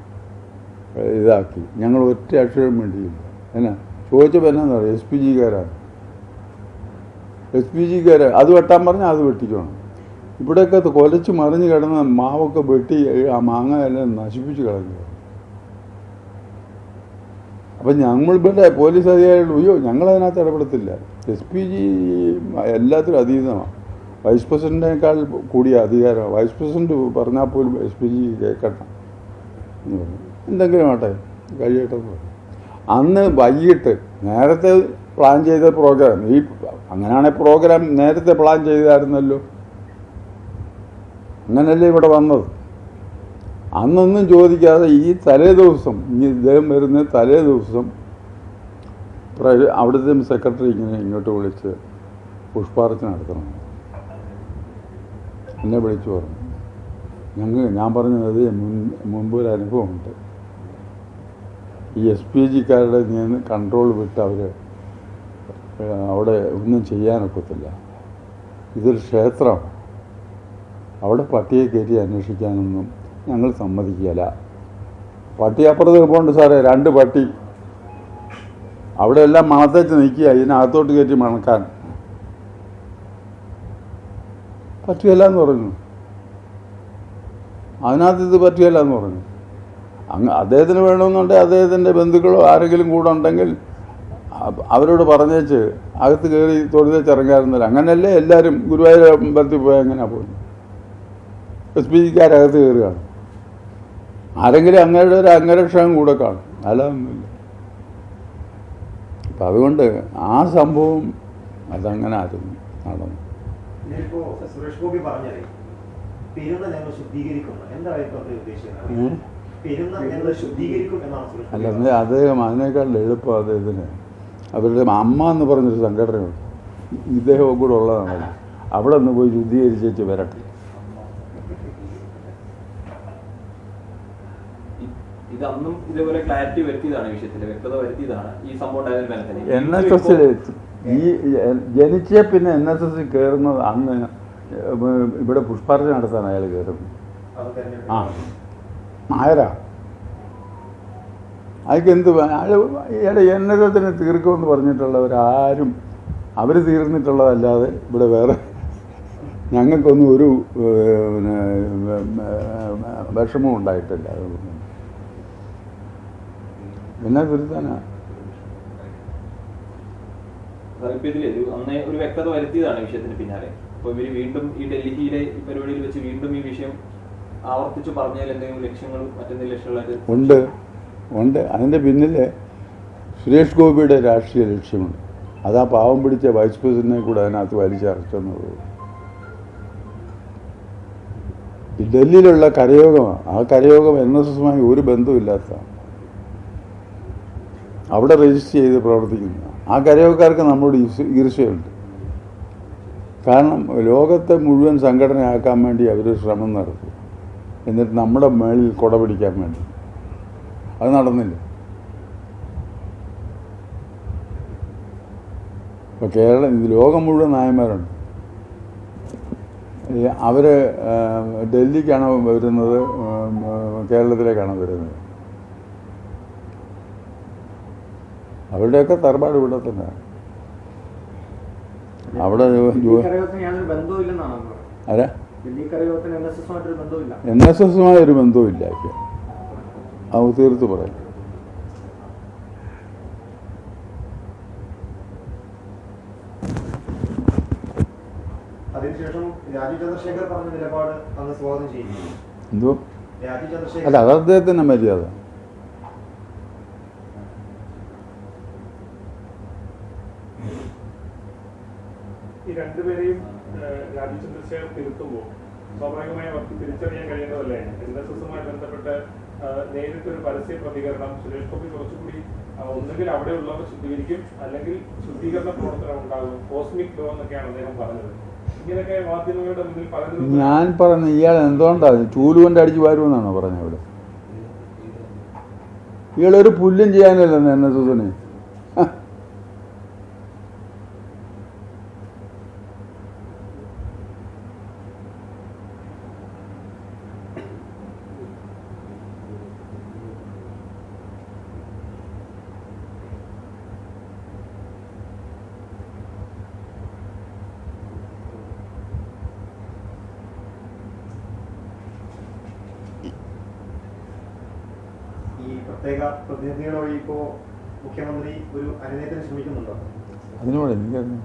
ഇതാക്കി. ഞങ്ങൾ ഒറ്റ അക്ഷരം വേണ്ടിയില്ല. എന്നാ ചോദിച്ചപ്പോൾ എന്നാന്ന് പറയാം, SPGക്കാർ അത് വെട്ടാൻ പറഞ്ഞാൽ അത് വെട്ടിക്കണം. ഇവിടെയൊക്കെ കൊലച്ച് മറിഞ്ഞ് കിടന്ന മാവൊക്കെ വെട്ടി ആ മാങ്ങ എല്ലാം നശിപ്പിച്ച് കളഞ്ഞു. അപ്പം നമ്മളിവിടെ പോലീസ് അധികാരികൾ അയ്യോ ഞങ്ങളതിനകത്ത് ഇടപെടത്തില്ല. SPG എല്ലാത്തിലും അതീതമാണ്. വൈസ് പ്രസിഡൻറ്റിനേക്കാൾ കൂടിയ അധികാരമാണ്. വൈസ് പ്രസിഡൻറ്റ് പറഞ്ഞാൽ പോലും SPG കേൾക്കണം എന്ന് പറഞ്ഞു. എന്തെങ്കിലും ആട്ടെ കഴിയട്ടെ. അന്ന് വൈകിട്ട് നേരത്തെ പ്ലാൻ ചെയ്ത പ്രോഗ്രാം അങ്ങനെയാണെങ്കിൽ പ്രോഗ്രാം നേരത്തെ പ്ലാൻ ചെയ്തായിരുന്നല്ലോ. അങ്ങനല്ലേ ഇവിടെ വന്നത്. അന്നൊന്നും ചോദിക്കാതെ ഈ തലേ ദിവസം ഇദ്ദേഹം വരുന്ന തലേ ദിവസം അവിടുത്തെ സെക്രട്ടറി ഇങ്ങോട്ട് വിളിച്ച് പുഷ്പാർച്ചന നടത്തണം എന്നെ വിളിച്ചു പറഞ്ഞു. ഞാൻ പറഞ്ഞത് മുൻപ് ഒരു അനുഭവമുണ്ട്. ഈ SPGക്കാരുടെ നിന്ന് കൺട്രോൾ വിട്ട് അവിടെ ഒന്നും ചെയ്യാനൊക്കത്തില്ല. ഇതൊരു ക്ഷേത്രമാണ്. അവിടെ പട്ടിയെ കയറ്റി അന്വേഷിക്കാനൊന്നും ഞങ്ങൾ സമ്മതിക്കുകയില്ല. പട്ടി അപ്പുറത്ത് പോകണ്ട് സാറേ, 2 പട്ടി അവിടെ എല്ലാം മണത്തേച്ച് നിൽക്കുക. ഇതിനകത്തോട്ട് കയറ്റി മണക്കാൻ പറ്റുകയില്ല എന്ന് പറഞ്ഞു. അതിനകത്ത് ഇത് പറ്റുകയില്ല എന്ന് പറഞ്ഞു. അദ്ദേഹത്തിന് വേണമെന്നുണ്ടെങ്കിൽ അദ്ദേഹത്തിൻ്റെ ബന്ധുക്കളോ ആരെങ്കിലും കൂടെ ഉണ്ടെങ്കിൽ അവരോട് പറഞ്ഞേച്ച് അകത്ത് കയറി തൊഴുതേച്ചിറങ്ങാറുന്നില്ല. അങ്ങനെയല്ലേ എല്ലാവരും ഗുരുവായൂർ അമ്പലത്തിൽ പോയാൽ എങ്ങനെയാണ് പോകുന്നത്? SPGക്കാരകത്ത് കയറുകയാണ്. ആരെങ്കിലും അങ്ങയുടെ ഒരു അംഗരക്ഷകം കൂടെ കാണും, അല്ലാതൊന്നുമില്ല. അപ്പം അതുകൊണ്ട് ആ സംഭവം അതങ്ങനെ ആയിരുന്നു നടന്നു. ഇതിലിപ്പോ സുരേഷ് ഗോപി പറഞ്ഞത് പെരുന്ന ഞങ്ങൾ ശുദ്ധീകരിക്കും എന്തായിരുന്നു ഉദ്ദേശിക്കുന്നത്? പെരുന്ന ഞങ്ങൾ ശുദ്ധീകരിക്കും എന്നാണ് സുരേഷ് ഗോപി. അല്ല, അദ്ദേഹം അതിനേക്കാൾ എളുപ്പം അദ്ദേഹത്തിന് അവരുടെ അമ്മ എന്ന് പറഞ്ഞൊരു സംഘടനയുണ്ട്, ഇദ്ദേഹവും കൂടെ ഉള്ളതാണല്ലോ. അവിടെ ഒന്ന് പോയി ശുദ്ധീകരിച്ചേച്ച് വരട്ടെ. ഇത് അന്നും ഇതേപോലെ ക്ലാരിറ്റി വരുത്തിയതാണ്, വിഷയത്തിൽ വ്യക്തത വരുത്തിയതാണ് ഈ സംഭവം ഉണ്ടായതിന്. NSS ഈ ജനിച്ച പിന്നെ NSS കയറുന്നത് അന്ന് ഇവിടെ പുഷ്പാർച്ചന നടത്താൻ അയാൾ കയറുന്നു. അത് തെരഞ്ഞെടുപ്പ് ആ ആരാ അയാൾക്ക് എന്ത് അയാൾ ഇയാളുടെ NSSനെ തീർക്കുമെന്ന് പറഞ്ഞിട്ടുള്ളവരാരും അവർ തീർന്നിട്ടുള്ളതല്ലാതെ ഇവിടെ വേറെ ഞങ്ങൾക്കൊന്നും ഒരു പിന്നെ വിഷമവും ഉണ്ടായിട്ടില്ല. പിന്നെ തിരുത്താനാ ഇപ്പൊ ഇതില് അന്നേ ഒരു വ്യക്തത വരുത്തിയതാണ് വിഷയത്തിന് പിന്നാലെ. അപ്പൊ ഇവര് വീണ്ടും ഈ ഡൽഹിയിലെ ഈ പരിപാടിയിൽ വെച്ച് വീണ്ടും ഈ വിഷയം ആവർത്തിച്ച് പറഞ്ഞാൽ എന്തെങ്കിലും ലക്ഷ്യങ്ങളും മറ്റെന്തെങ്കിലും ലക്ഷ്യങ്ങളായിട്ട് ഉണ്ട്. അതിൻ്റെ പിന്നിൽ സുരേഷ് ഗോപിയുടെ രാഷ്ട്രീയ ലക്ഷ്യമുണ്ട്. അതാ പാവം പിടിച്ച വൈസ് പ്രസിഡന്റിനെ കൂടെ അതിനകത്ത് വലിച്ചടച്ചെന്നത്. ഈ ഡൽഹിയിലുള്ള കരയോഗമാണ്. ആ കരയോഗം NSSുമായി ഒരു ബന്ധമില്ലാത്തതാണ്. അവിടെ രജിസ്റ്റർ ചെയ്ത് പ്രവർത്തിക്കുന്നു. ആ കരയോഗക്കാർക്ക് നമ്മളോട് ഈർഷ്യയുണ്ട്. കാരണം ലോകത്തെ മുഴുവൻ സംഘടനയാക്കാൻ വേണ്ടി അവർ ശ്രമം നടത്തി. എന്നിട്ട് നമ്മുടെ മേളിൽ കൊട പിടിക്കാൻ വേണ്ടി അത് നടന്നില്ല. ഇപ്പോൾ ലോകം മുഴുവൻ നായന്മാരുണ്ട്. അവർ ഡൽഹിക്കാണ് വരുന്നത്, കേരളത്തിലേക്കാണ് വരുന്നത്. അവരുടെയൊക്കെ തറവാട് ഇവിടെ തന്നെ. അവിടെ ആരാ NSSുമായി ഒരു ബന്ധവുമില്ല. അത് തീർത്ത് പറയാം. അതിനുശേഷം രാജീവ് ചന്ദ്രശേഖർ പറഞ്ഞ നിലപാട് അന്ന് സ്വാഗതം ചെയ്യുന്നു. എന്തോ രാജീവ് ചന്ദ്രശേഖർ അല്ല, അത് അദ്ദേഹത്തിൻ്റെ മര്യാദ. ഈ രണ്ടുപേരെയും രാജീവ് ചന്ദ്രശേഖർ തിരുത്തുമ്പോൾ സ്വാഭാവികമായി അവർക്ക് തിരിച്ചറിയാൻ കഴിയുന്നതല്ലേ NSSുമായി ബന്ധപ്പെട്ട് നേരിട്ടൊരു പരസ്യ പ്രതികരണം സുരേഷ് ഗോപി കുറച്ചുകൂടി ഒന്നുകിൽ അവിടെയുള്ളവർ ശുദ്ധീകരിക്കും, അല്ലെങ്കിൽ ശുദ്ധീകരണ പ്രവർത്തനം ഉണ്ടാകും, കോസ്മിക് ലോ എന്നൊക്കെയാണ് അദ്ദേഹം പറഞ്ഞത്. ഇങ്ങനെയൊക്കെ മാധ്യമങ്ങളുടെ മുന്നിൽ പലരും ഞാൻ പറഞ്ഞു ഇയാൾ എന്തുകൊണ്ടാണ് ചൂലുകൊണ്ട് അടിച്ചു വാരുമെന്നാണോ പറഞ്ഞത്? ഇവിടെ ഇയാളൊരു പുല്ലും ചെയ്യാനല്ലെന്ന് NSSന്. ഈ പ്രത്യേക പ്രതിനിധികൾ വഴി ഇപ്പോ മുഖ്യമന്ത്രി ഒരു അനുനയത്തിന് ശ്രമിക്കുന്നുണ്ടോ? അതിനോട് എനിക്കറിയാം.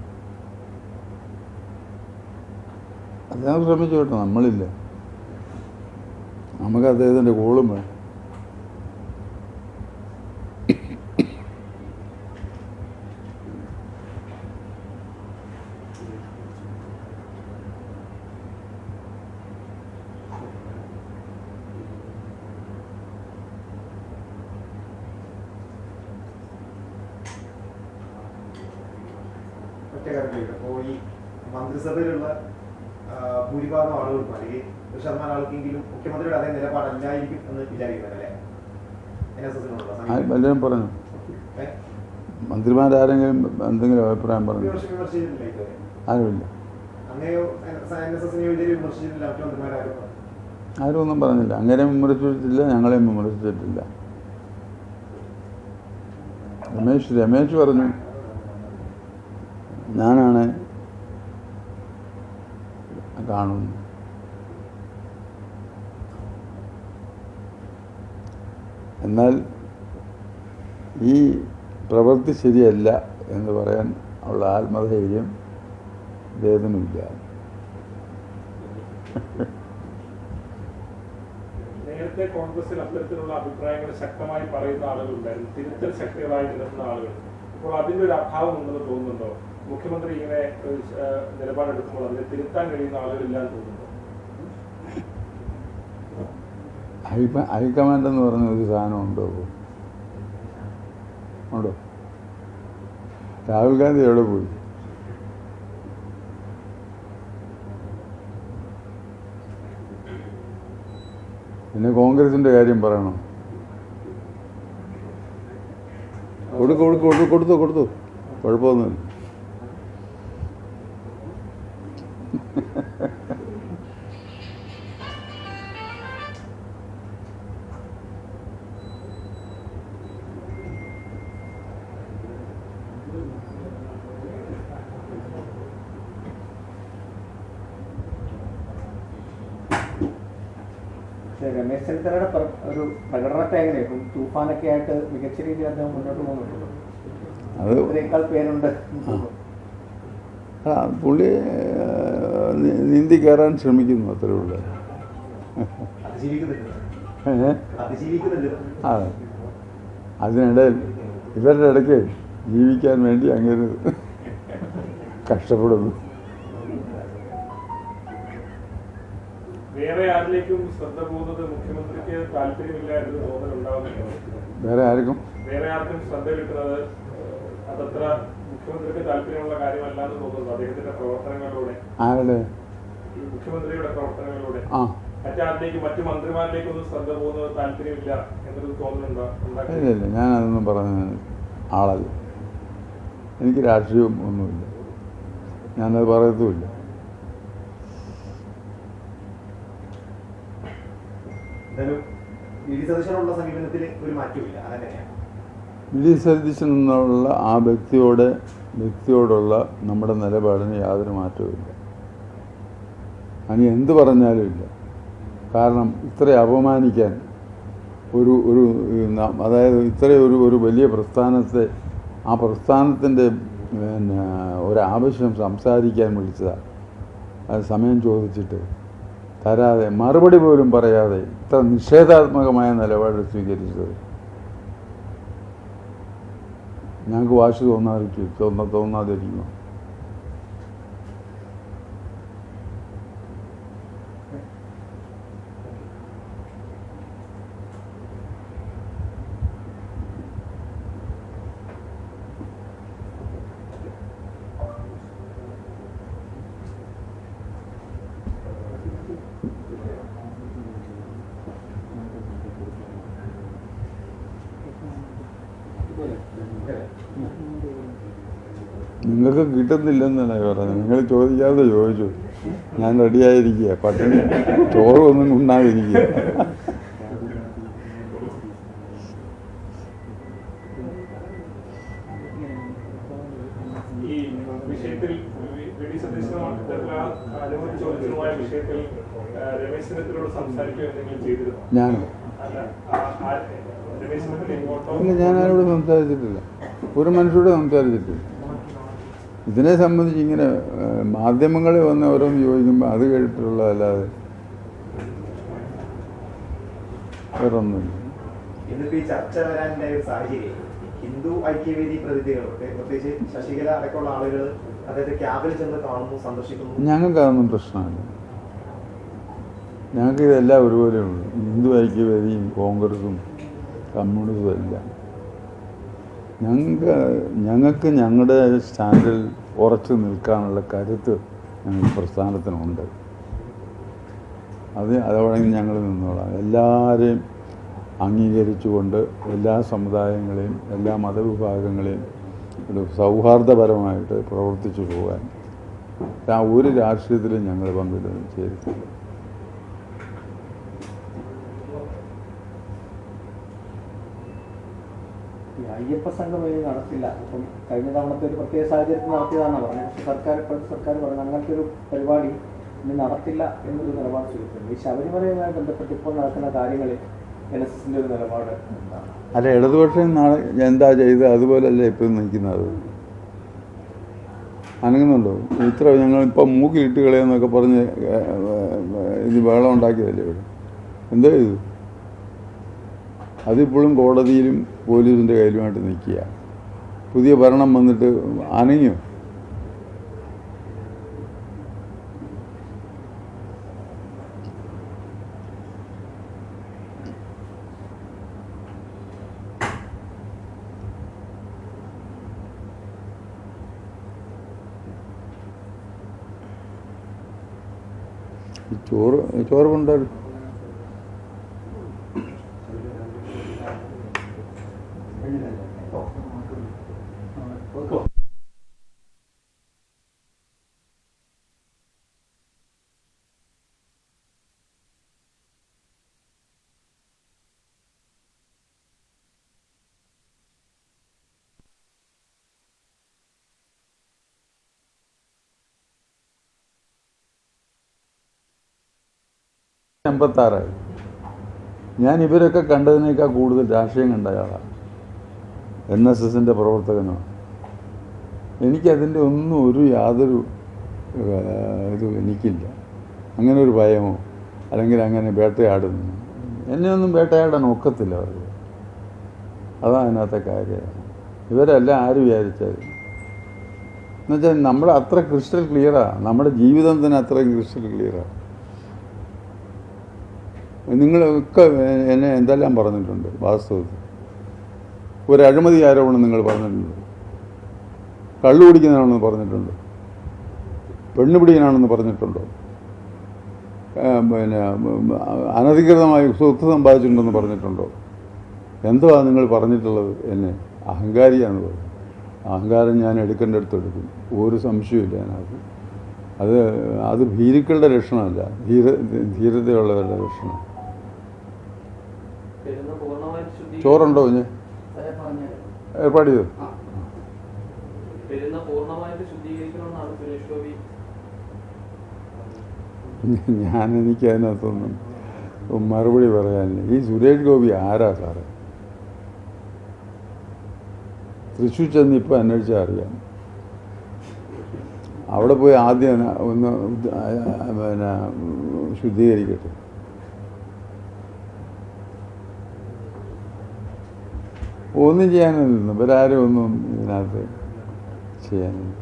അദ്ദേഹം ശ്രമിച്ചു കേട്ടോ, നമ്മളില്ല. നമുക്ക് അദ്ദേഹത്തിൻ്റെ കോളും വേണം. അപ്പോൾ ഈ മന്ത്രിസഭയിലുള്ള ഭൂരിഭാഗം ആളുകൾക്കും അല്ലെങ്കിൽ 1% ആൾക്കെങ്കിലും മുഖ്യമന്ത്രിയുടെ അതേ നിലപാടല്ലായിരിക്കും എന്ന് വിചാരിക്കുന്നല്ലേ NSSനോടുള്ള വല്ലതും പറഞ്ഞു? മന്ത്രിമാരാരെങ്കിലും എന്തെങ്കിലും അഭിപ്രായം പറഞ്ഞു? വിമർശിച്ചിട്ടില്ല ഇതുവരെ ആരുമില്ല. അങ്ങനെയോ NSSനെ ഇതുവരെ വിമർശിച്ചിട്ടില്ല മുഖ്യമന്ത്രിമാരും? ആരും ഒന്നും പറഞ്ഞില്ല. അങ്ങനെ വിമർശിച്ചിട്ടില്ല, ഞങ്ങളെയും വിമർശിച്ചിട്ടില്ല. രമേശ് പറഞ്ഞു ഞാനാണ് കാണുന്നു. എന്നാൽ ഈ പ്രവൃത്തി ശരിയല്ല എന്ന് പറയാൻ ഉള്ള ആത്മധൈര്യം അദ്ദേഹത്തിനുമില്ല. നേരത്തെ കോൺഗ്രസിൽ അത്തരത്തിലുള്ള അഭിപ്രായങ്ങൾ ശക്തമായി പറയുന്ന ആളുകളുണ്ടായിരുന്നു, തിരുത്തൽ ശക്തികളായി നിൽക്കുന്ന ആളുകൾ. ഇപ്പോൾ അതിന്റെ ഒരു അഭാവം ഉണ്ടെന്ന് തോന്നുന്നുണ്ടോ? മുഖ്യമന്ത്രി ഇങ്ങനെ നിലപാടെടുക്കുമ്പോൾ അതിനെ തിരുത്താൻ കഴിയുന്ന ആളുകളില്ലാന്ന് തോന്നുന്നുണ്ടോ? ഹൈക്കമാൻഡ് എന്ന് പറഞ്ഞ ഒരു സാധനം ഉണ്ടോ? രാഹുൽ ഗാന്ധി എവിടെ പോയി? പിന്നെ കോൺഗ്രസിൻ്റെ കാര്യം പറയണം. കൊടുത്തു കുഴപ്പമൊന്നുമില്ല. രമേശ് ചെന്നിത്തലയുടെ ഒരു പ്രകടനത്തെ എങ്ങനെ ഇപ്പം തൂഫാനൊക്കെ ആയിട്ട് മികച്ച രീതിയിൽ അദ്ദേഹം മുന്നോട്ട് പോകുന്നുണ്ട്. അത് ഇതിനേക്കാൾ പേരുണ്ട്. പുള്ളി നീന്തി കയറാൻ ശ്രമിക്കുന്നു, അത്രേ ഉള്ളൂ. ആ, അതിനിടയിൽ ഇവരുടെ ഇടയ്ക്ക് ജീവിക്കാൻ വേണ്ടി അങ്ങനെ കഷ്ടപ്പെടുന്നു. വേറെ ആരിലേക്കും ശ്രദ്ധ പോകുന്നത് മുഖ്യമന്ത്രിക്ക് താല്പര്യമില്ല എന്ന് തോന്നലുണ്ടാവുന്നുണ്ടോ? വേറെ ആർക്കും ശ്രദ്ധ കിട്ടുന്നത് അതത്ര മുഖ്യമന്ത്രിക്ക് താല്പര്യമുള്ള കാര്യമല്ല എന്ന് തോന്നുന്നു. അദ്ദേഹത്തിന്റെ പ്രവർത്തനങ്ങളിലൂടെ, ആരുടെ മുഖ്യമന്ത്രിയുടെ പ്രവർത്തനങ്ങളിലൂടെ ആ മറ്റാരിലേക്കും മറ്റു മന്ത്രിമാരിലേക്കൊന്നും ശ്രദ്ധ പോകുന്നത് താല്പര്യമില്ല എന്നൊരു തോന്നലുണ്ടോ? ഇല്ല, ഞാനതൊന്നും പറഞ്ഞ ആളല്ല. എനിക്ക് രാഷ്ട്രീയം ഒന്നുമില്ല, ഞാനത് പറയത്തുമില്ല. വി ഡി സതീശൻ എന്നുള്ള ആ വ്യക്തിയോടുള്ള നമ്മുടെ നിലപാടിന് യാതൊരു മാറ്റവുമില്ല. അനി എന്ത് പറഞ്ഞാലും ഇല്ല. കാരണം ഇത്ര അപമാനിക്കാൻ അതായത് ഇത്രയൊരു വലിയ പ്രസ്ഥാനത്തെ, ആ പ്രസ്ഥാനത്തിൻ്റെ ഒരാവശ്യം സംസാരിക്കാൻ വിളിച്ചതാണ്. അത് സമയം ചോദിച്ചിട്ട് തരാതെ, മറുപടി പോലും പറയാതെ ഇത്ര നിഷേധാത്മകമായ നിലപാട് സ്വീകരിച്ചത് ഞങ്ങൾക്ക് വാശി തോന്നാതിരിക്കുമോ? നിങ്ങൾക്ക് കിട്ടുന്നില്ലെന്നാണ് പറഞ്ഞത്. നിങ്ങൾ ചോദിക്കാതെ ചോദിച്ചു. ഞാൻ റെഡിയായിരിക്കുക, പട്ടിണി ചോറൊന്നും ഉണ്ണാതിരിക്കുക. ഈ വിഷയത്തിൽ വിഷയത്തിൽ രമേശ് ചെന്നിത്തലയോട് സംസാരിക്കുക എന്തെങ്കിലും ചെയ്തിരുന്നു? ഞാനോ? ഇല്ല, ഞാൻ ആരോട് സംസാരിച്ചിട്ടില്ല, ഒരു മനുഷ്യരോട് സംസാരിച്ചിട്ടില്ല. ഇതിനെ സംബന്ധിച്ച് ഇങ്ങനെ മാധ്യമങ്ങളിൽ വന്ന് ഓരോന്ന് ചോദിക്കുമ്പോൾ അത് കേട്ടിട്ടുള്ളതല്ലാതെ വേറൊന്നുമില്ല. ഇന്നിപ്പോ ഈ ചർച്ച വരാനുള്ള ഒരു സാഹചര്യം ഹിന്ദു ഐക്യവേദി പ്രതിനിധികളൊക്കെ, പ്രത്യേകിച്ച് ശശികല അടക്കമുള്ള ആളുകൾ അദ്ദേഹത്തെ ക്യാബിൽ ചെന്ന് കാണുന്നു, സന്ദർശിക്കുന്നു. ഞങ്ങൾക്ക് അതൊന്നും പ്രശ്നമില്ല. ഞങ്ങൾക്ക് ഇതെല്ലാം ഒരുപോലെയുള്ളൂ. ഹിന്ദു ഐക്യവേദിയും കോൺഗ്രസും കമ്മ്യൂണിസ്റ്റും എല്ലാം. ഞങ്ങൾക്ക് ഞങ്ങളുടെ സ്റ്റാൻഡിൽ ഉറച്ചു നിൽക്കാനുള്ള കരുത്ത് ഞങ്ങൾക്ക് പ്രസ്ഥാനത്തിനുണ്ട്. അതോടെ ഞങ്ങൾ നിന്നോളാം. എല്ലാവരെയും അംഗീകരിച്ചുകൊണ്ട് എല്ലാ സമുദായങ്ങളെയും എല്ലാ മതവിഭാഗങ്ങളെയും ഒരു സൗഹാർദ്ദപരമായിട്ട് പ്രവർത്തിച്ചു പോകാൻ ഒരു രാഷ്ട്രീയത്തിലും ഞങ്ങൾ ചെയ്തിട്ടില്ല. അയ്യപ്പ സംഘം ഇനി നടത്തില്ല. അപ്പം കഴിഞ്ഞ തവണത്തെ ഒരു പ്രത്യേക സാഹചര്യത്തിൽ നടത്തിയതാണ് പറഞ്ഞത്. പക്ഷേ ഇപ്പോഴത്തെ സർക്കാർ പറഞ്ഞു അങ്ങനത്തെ ഒരു പരിപാടി ഇനി നടത്തില്ല എന്നൊരു നിലപാട് സ്വീകരിച്ചിട്ടുണ്ട്. ഈ ശബരിമലയുമായി ബന്ധപ്പെട്ട് ഇപ്പോൾ നടക്കുന്ന കാര്യങ്ങളിൽ NSSന്റെ ഒരു നിലപാട് എന്താണ്? അല്ല, ഇടതുപക്ഷം എന്താ ചെയ്ത് അതുപോലല്ലേ ഇപ്പം നിൽക്കുന്നത്. അനങ്ങുന്നുണ്ടോ? ഞങ്ങളിപ്പം മൂക്കിലിട്ട് കളയെന്നൊക്കെ പറഞ്ഞ് ഇത് ബഹളം ഉണ്ടാക്കിയതല്ലേ ഇവിടെ. എന്തോ ഇത്? അതിപ്പോഴും കോടതിയിലും പോലീസിൻ്റെ കയ്യിലുമായിട്ട് നിൽക്കുക. പുതിയ ഭരണം വന്നിട്ട് അനങ്ങിയോ? ചോറ് കൊണ്ടാടും. $86 ഞാൻ ഇവരൊക്കെ കണ്ടതിനേക്കാൾ കൂടുതൽ രാഷ്ട്രീയം കണ്ട ആളാണ്. NSSൻ്റെ പ്രവർത്തകനാണ്. എനിക്കതിൻ്റെ ഒന്നും യാതൊരു ഇതും എനിക്കില്ല. അങ്ങനെ ഒരു ഭയമോ അല്ലെങ്കിൽ അങ്ങനെ വേട്ടയാടുന്നു, എന്നെ ഒന്നും വേട്ടയാടാൻ ഒക്കത്തില്ല അവർക്ക്. അതാണ് അതിനകത്തെ കാര്യം. ഇവരെല്ലാം ആര് വിചാരിച്ചാൽ എന്നുവെച്ചാൽ നമ്മുടെ അത്ര ക്രിസ്റ്റൽ ക്ലിയറാണ്, നമ്മുടെ ജീവിതം തന്നെ അത്രയും ക്രിസ്റ്റൽ ക്ലിയറാണ്. നിങ്ങളൊക്കെ എന്നെ എന്തെല്ലാം പറഞ്ഞിട്ടുണ്ട്. വാസ്തവത്തിൽ ഒരു അഴിമതി ആരോപണം നിങ്ങൾ പറഞ്ഞിട്ടുണ്ട്, കള്ളു കുടിക്കുന്നതാണെന്ന് പറഞ്ഞിട്ടുണ്ട്, പെണ്ണുപിടിയനാണെന്ന് പറഞ്ഞിട്ടുണ്ടോ, പിന്നെ അനധികൃതമായി സ്വത്ത് സമ്പാദിച്ചിട്ടുണ്ടെന്ന് പറഞ്ഞിട്ടുണ്ടോ? എന്തുവാ നിങ്ങൾ പറഞ്ഞിട്ടുള്ളത്? എന്നെ അഹങ്കാരിയാണെന്ന് പറഞ്ഞു. അഹങ്കാരം ഞാൻ എടുക്കേണ്ടടുത്ത് എടുക്കും, ഒരു സംശയമില്ല അതിനകത്ത്. അത് ഭീരുക്കളുടെ ലക്ഷണമല്ല, ധീരതയുള്ളവരുടെ ലക്ഷണം. ചോറുണ്ടോ ഞാൻ ഏർപ്പാട് ചെയ്തു? എനിക്ക് അതിനകത്തൊന്നും മറുപടി പറയാനില്ല. ഈ സുരേഷ് ഗോപി ആരാ സാറേ? തൃശ്ശൂർ ചെന്ന് ഇപ്പോൾ അന്വേഷിച്ചാൽ അറിയാം. അവിടെ പോയി ആദ്യം ഒന്ന് പിന്നെ ശുദ്ധീകരിക്കട്ടെ. ഒന്നും ചെയ്യാനൊന്നും ഇവരാരും ഒന്നും ഇതിനകത്ത് ചെയ്യാനില്ല.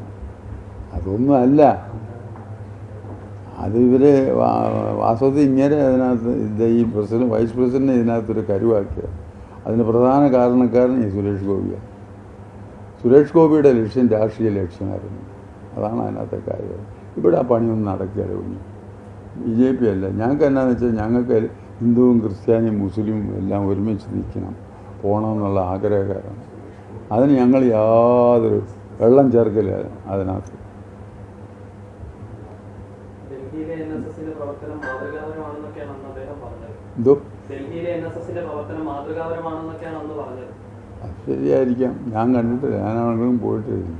അതൊന്നും അല്ല. അത് ഇവര് വാസ്തവത്തിൽ ഇങ്ങനെ അതിനകത്ത് ഈ പ്രസിഡന്റ് വൈസ് പ്രസിഡന്റിനെ ഇതിനകത്തൊരു കരുവാക്കിയത്. അതിന് പ്രധാന കാരണക്കാരൻ ഈ സുരേഷ് ഗോപിയാണ്. സുരേഷ് ഗോപിയുടെ ലക്ഷ്യം രാഷ്ട്രീയ ലക്ഷ്യമായിരുന്നു. അതാണ് അതിനകത്തെ കാര്യം. ഇവിടെ ആ പണിയൊന്നും നടക്കുകയല്ല. കുഞ്ഞു BJP അല്ല. ഞങ്ങൾക്ക് എന്നാന്ന് വെച്ചാൽ ഞങ്ങൾക്ക് ഹിന്ദുവും ക്രിസ്ത്യാനിയും മുസ്ലിമും എല്ലാം ഒരുമിച്ച് നിൽക്കണം, പോകണമെന്നുള്ള ആഗ്രഹക്കാരാണ്. അതിന് ഞങ്ങൾ യാതൊരു വെള്ളം ചേർക്കില്ല അതിനകത്ത്. എന്തോ ശരിയായിരിക്കാം, ഞാൻ കണ്ടിട്ടില്ല, ഞാനാണെങ്കിലും പോയിട്ടില്ല.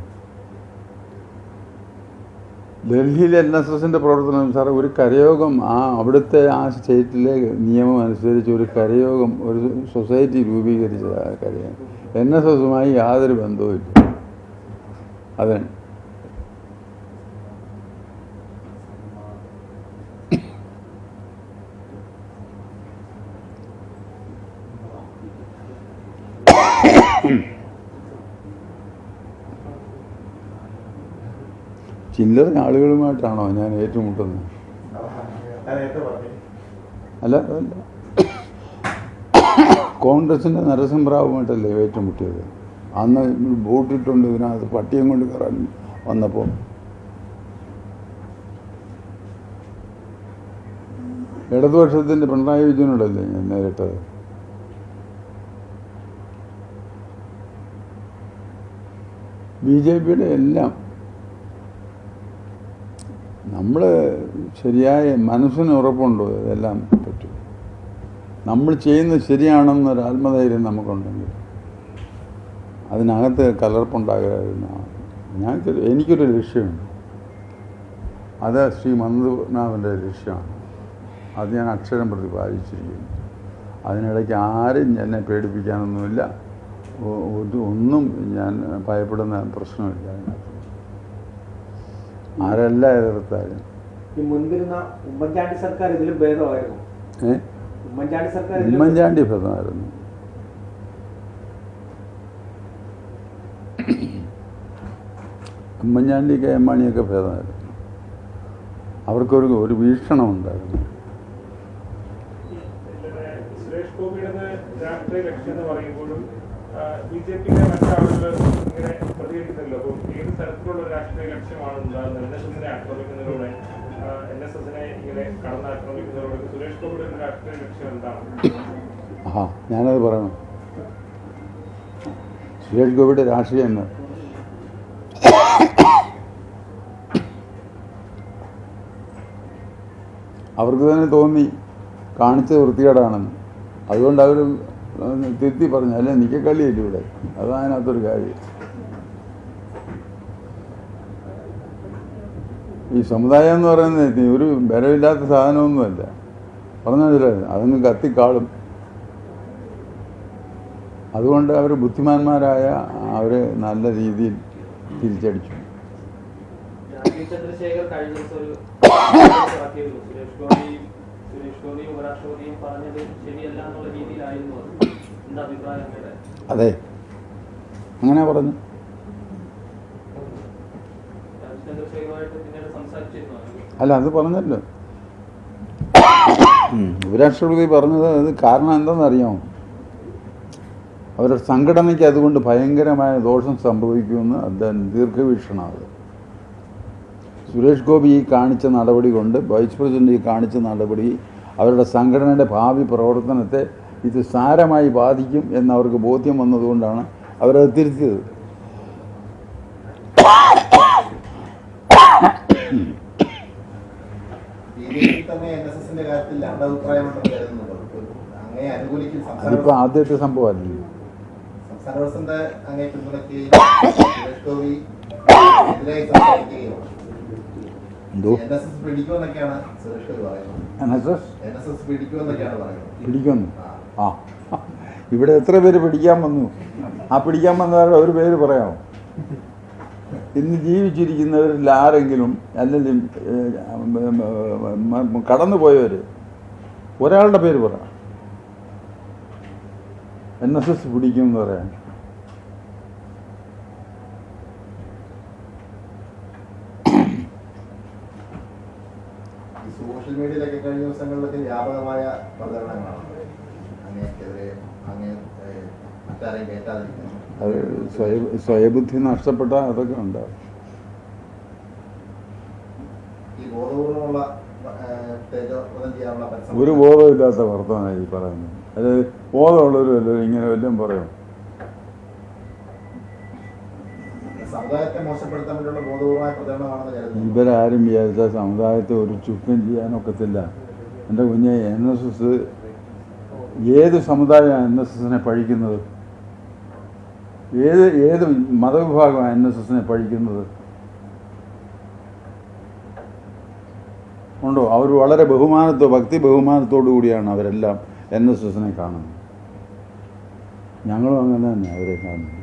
ഡൽഹിയിലെ NSSൻ്റെ പ്രവർത്തനം സാറേ, ഒരു കരയോഗം അവിടുത്തെ സ്റ്റേറ്റിലെ നിയമം അനുസരിച്ച് ഒരു കരയോഗം, ഒരു സൊസൈറ്റി രൂപീകരിച്ച കരയോഗം. NSSുമായി യാതൊരു ബന്ധവുമില്ല. അതെ, ചില്ലറ ആളുകളുമായിട്ടാണോ ഞാൻ ഏറ്റുമുട്ടുന്നത്? അല്ല, കോൺഗ്രസിൻ്റെ നരസിംഹറാവുമായിട്ടല്ലേ ഏറ്റുമുട്ടിയത്? അന്ന് ബോട്ടിട്ടുണ്ട് ഇതിനകത്ത് പട്ടിയും കൊണ്ട് കയറാൻ വന്നപ്പോൾ. ഇടതുപക്ഷത്തിൻ്റെ പിണറായി വിജയനോടല്ലേ ഞാൻ നേരിട്ടത്? BJPയുടെ എല്ലാം നമ്മൾ ശരിയായ മനസ്സിന് ഉറപ്പുണ്ടോ ഇതെല്ലാം പറ്റും? നമ്മൾ ചെയ്യുന്നത് ശരിയാണെന്നൊരു ആത്മധൈര്യം നമുക്കുണ്ടെങ്കിൽ അതിനകത്ത് കലർപ്പുണ്ടാകുന്ന എനിക്കൊരു ലക്ഷ്യമുണ്ട്. അത് ശ്രീ മന്ദനാഭൻ്റെ ലക്ഷ്യമാണ്. അത് ഞാൻ അക്ഷരം പ്രതി പാലിച്ചിരിക്കുന്നു. അതിനിടയ്ക്ക് ആരും എന്നെ പേടിപ്പിക്കാനൊന്നുമില്ല, ഒന്നും ഞാൻ ഭയപ്പെടുന്ന പ്രശ്നമില്ല അതിനകത്ത്. ആരെല്ലാം എതിർത്താലും. ഈ മുൻപിരുന്ന ഉമ്മൻചാണ്ടി സർക്കാർ ഇതിലും ഭേദമായിരുന്നു. ഉമ്മൻചാണ്ടി ഭേദമായിരുന്നു. ഉമ്മൻചാണ്ടി KM മാണിയൊക്കെ ഭേദമായിരുന്നു. അവർക്കൊരു വീക്ഷണമുണ്ടായിരുന്നു. സുരേഷ് ഗോപിയുടെ രാഷ്ട്രീയ ലക്ഷ്യം എന്ന് പറയുമ്പോഴും BJPയിലെ മറ്റാളുകൾ ഇങ്ങനെ പ്രതികരിക്കുന്നില്ല. അപ്പം ഏത് തരത്തിലുള്ള രാഷ്ട്രീയ ലക്ഷ്യമാണ് ഉണ്ടാകുന്നത്? NSSനെ ആക്രമിക്കുന്നതിലൂടെ, NSSനെ ഇങ്ങനെ കടന്നാക്രമിക്കുന്നതിലൂടെ സുരേഷ് ഗോപിയുടെ രാഷ്ട്രീയ ലക്ഷ്യം എന്താണ്? ഞാനത് പറയണം. സുരേഷ് ഗോപിയുടെ രാഷ്ട്രീയം എന്ന് അവർക്ക് തന്നെ തോന്നി കാണിച്ച വൃത്തികേടാണെന്ന്. അതുകൊണ്ട് അവർ തിരുത്തി പറഞ്ഞു. അല്ലെ നിക്കക്കള്ളിയില്ല ഇവിടെ, അതാണ് അതിനകത്തൊരു കാര്യം. ഈ സമുദായം എന്ന് പറയുന്നത് ഒരു ബലമില്ലാത്ത സാധനമൊന്നുമല്ല. പറഞ്ഞാൽ അതിന് കത്തിക്കാളും അതുകൊണ്ട് അവർ ബുദ്ധിമാന്മാരായ അവർ നല്ല രീതിയിൽ തിരിച്ചടിച്ചു. രാജീവ് ചന്ദ്രശേഖർ കഴിഞ്ഞ ദിവസം ഒരു ഇറക്കിയിരുന്നു. സുരേഷ് ഗോപിയും ഉപരാഷ്ട്രപതിയും പറഞ്ഞത് ശരിയല്ല എന്നുള്ള രീതിയിലായിരുന്നു അത്. എന്താ അഭിപ്രായം? അതെ, അങ്ങനെ പറഞ്ഞു. രാജീവ് ചന്ദ്രശേഖറുമായിട്ട് പിന്നീട് സംസാരിച്ചിരുന്നു. അല്ല, അത് പറഞ്ഞല്ലോ. ഉപരാഷ്ട്രപതി പറഞ്ഞത് അത് കാരണം എന്താണെന്നറിയാമോ? അവരുടെ സംഘടനയ്ക്ക് അതുകൊണ്ട് ഭയങ്കരമായ ദോഷം സംഭവിക്കുമെന്ന് അദ്ദേഹം ദീർഘവീക്ഷണമാണ്. സുരേഷ് ഗോപി ഈ കാണിച്ച നടപടി കൊണ്ട്, വൈസ് പ്രസിഡന്റ് ഈ കാണിച്ച നടപടി അവരുടെ സംഘടനയുടെ ഭാവി പ്രവർത്തനത്തെ ഇത് സാരമായി ബാധിക്കും എന്നവർക്ക് ബോധ്യം വന്നതുകൊണ്ടാണ് അവരത് തിരുത്തിയത്. അതിപ്പോൾ ആദ്യത്തെ സംഭവമല്ല. എന്തോ പിടിക്കുന്നു? ആ, ഇവിടെ എത്ര പേര് പിടിക്കാൻ വന്നു? ആ പിടിക്കാൻ വന്നവരുടെ ഒരു പേര് പറയാമോ? ഇന്ന് ജീവിച്ചിരിക്കുന്നവരിൽ ആരെങ്കിലും, അല്ലെങ്കിൽ കടന്നുപോയവർ, ഒരാളുടെ പേര് പറ. NSS പിടിക്കുമെന്ന് പറയാൻ. സോഷ്യൽ മീഡിയയിലൊക്കെ കഴിഞ്ഞ ദിവസങ്ങളിലൊക്കെ വ്യാപകമായ പ്രചരണങ്ങളാണ് അങ്ങേക്കെതിരെ, മറ്റാരെയും കേട്ടാതിരിക്കുന്നു. അത് സ്വയബുദ്ധി നഷ്ടപ്പെട്ട അതൊക്കെ ഉണ്ടാവും. ഈ ബോധപൂർവമുള്ള തേജോവധം ചെയ്യാനുള്ള ഒരു ബോധമില്ലാത്ത വർത്തമാനമായി ഈ പറയുന്നത്. അത് ബോധമുള്ളവരും ഇങ്ങനെ വല്ലതും പറയും. സമുദായത്തെ മോശപ്പെടുത്താൻ വേണ്ടിയുള്ള ബോധപൂർവമായ പ്രചരണമാണെന്ന് കരുതുന്നു. ഇവരാരും വിചാരിച്ചാൽ സമുദായത്തെ ഒരു ചുക്കം ചെയ്യാനൊക്കത്തില്ല. എൻ്റെ കുഞ്ഞെ, NSS ഏത് സമുദായമാണ് NSSനെ പഴിക്കുന്നത്? ഏത് മതവിഭാഗമാണ് NSSനെ പഴിക്കുന്നത്? ഉണ്ടോ? അവർ വളരെ ഭക്തി ബഹുമാനത്തോടു കൂടിയാണ് അവരെല്ലാം NSSനെ കാണുന്നത്. ഞങ്ങളും അങ്ങനെ തന്നെ അവരെ കാണുന്നത്.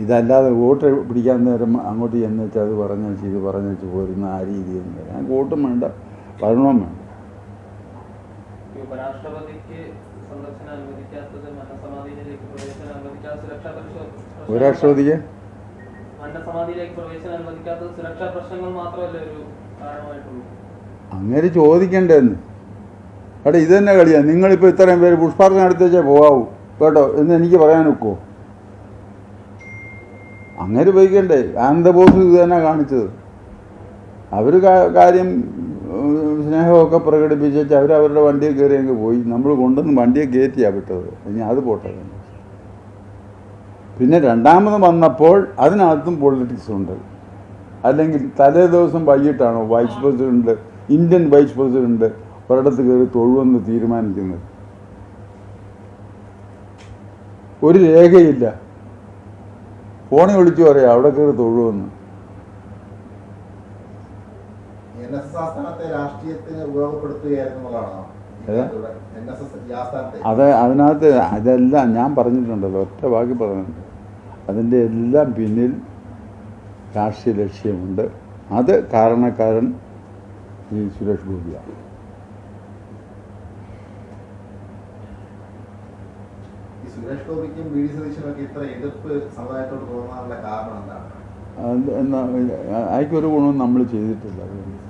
ഇതല്ലാതെ വോട്ട് പിടിക്കാൻ നേരം അങ്ങോട്ട് ചെന്ന് വെച്ചാൽ അത് പറഞ്ഞേച്ച് ഇത് പറഞ്ഞേച്ച് പോരുന്ന ആ രീതിയൊന്നും ഞാൻ വോട്ടും വേണ്ട, ഭരണവും വേണ്ട. ഉപരാഷ്ട്രപതിക്ക് സന്ദർശനം അനുവദിക്കാത്തത് മന്നസമാധിയിലേക്ക് പ്രവേശനം അനുവദിക്കാത്ത സുരക്ഷാ ഉപരാഷ്ട്രപതിക്ക് മന്നസമാധിയിലേക്ക് പ്രവേശനം അനുവദിക്കാത്തത് സുരക്ഷാ പ്രശ്നങ്ങൾ മാത്രമല്ല ഒരു കാരണമായിട്ടുള്ളൂ. അങ്ങനെ ചോദിക്കണ്ടേന്ന്. എടാ, ഇത് തന്നെ കളിയാ. നിങ്ങളിപ്പോൾ ഇത്രയും പേര് പുഷ്പാർച്ചന എടുത്തേച്ചേ പോകാവൂ കേട്ടോ എന്ന് എനിക്ക് പറയാൻ ഒക്കുമോ? അങ്ങനെ പോയിക്കണ്ടേ? ആനന്ദബോസ് ഇത് തന്നെ കാണിച്ചത്. അവർ കാര്യം സ്നേഹമൊക്കെ പ്രകടിപ്പിച്ചു അവരവരുടെ വണ്ടിയെ കയറി അങ്ങ് പോയി. നമ്മൾ കൊണ്ടുവന്ന് വണ്ടിയെ കയറ്റിയാണ് വിട്ടത്. ഇനി അത് പോട്ടെ. പിന്നെ രണ്ടാമത് വന്നപ്പോൾ അതിനകത്തും പൊളിറ്റിക്സ് ഉണ്ട്. അല്ലെങ്കിൽ തലേ ദിവസം വൈകിട്ടാണോ vice president, Indian vice president ഒരിടത്ത് കയറി തൊഴുവെന്ന് തീരുമാനിക്കുന്നത്? ഒരു രേഖയില്ല. ഫോണിൽ വിളിച്ചു പറയാം അവിടെ കയറി തൊഴുവെന്ന്. അത് അതിനകത്ത് അതെല്ലാം ഞാൻ പറഞ്ഞിട്ടുണ്ടല്ലോ, ഒറ്റ ബാക്കി പറഞ്ഞിട്ടുണ്ട്. അതിൻ്റെ എല്ലാം പിന്നിൽ രാഷ്ട്രീയ ലക്ഷ്യമുണ്ട്. അത് കാരണക്കാരൻ ഈ സുരേഷ് ഗോപിയാണ്. സുരേഷ് ഗോപിക്കും വി ഡി സതീശനുമൊക്കെ ഇത്ര എതിർപ്പ് സമുദായത്തോട് തോന്നാനുള്ള കാരണം എന്താണ്? എന്നാ അയക്കൊരു ഗുണവും നമ്മൾ ചെയ്തിട്ടില്ല. പറഞ്ഞിട്ടില്ല.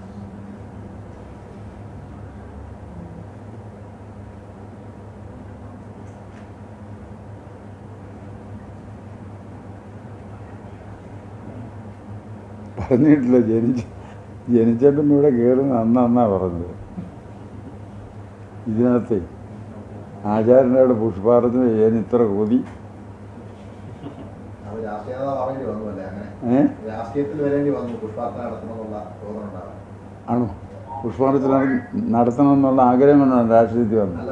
ജനിച്ചപ്പം ഇവിടെ കയറുന്ന അന്നാ പറഞ്ഞത്. ഇതിനകത്ത് ആചാര്യനോട് പുഷ്പാർച്ചന ചെയ്യാൻ ഇത്ര കൊതി. ആണോ? പുഷ്പാർച്ചന നടത്തണം എന്നുള്ള ആഗ്രഹം കൊണ്ടാണ് രാഷ്ട്രീയത്തിൽ വന്നത്.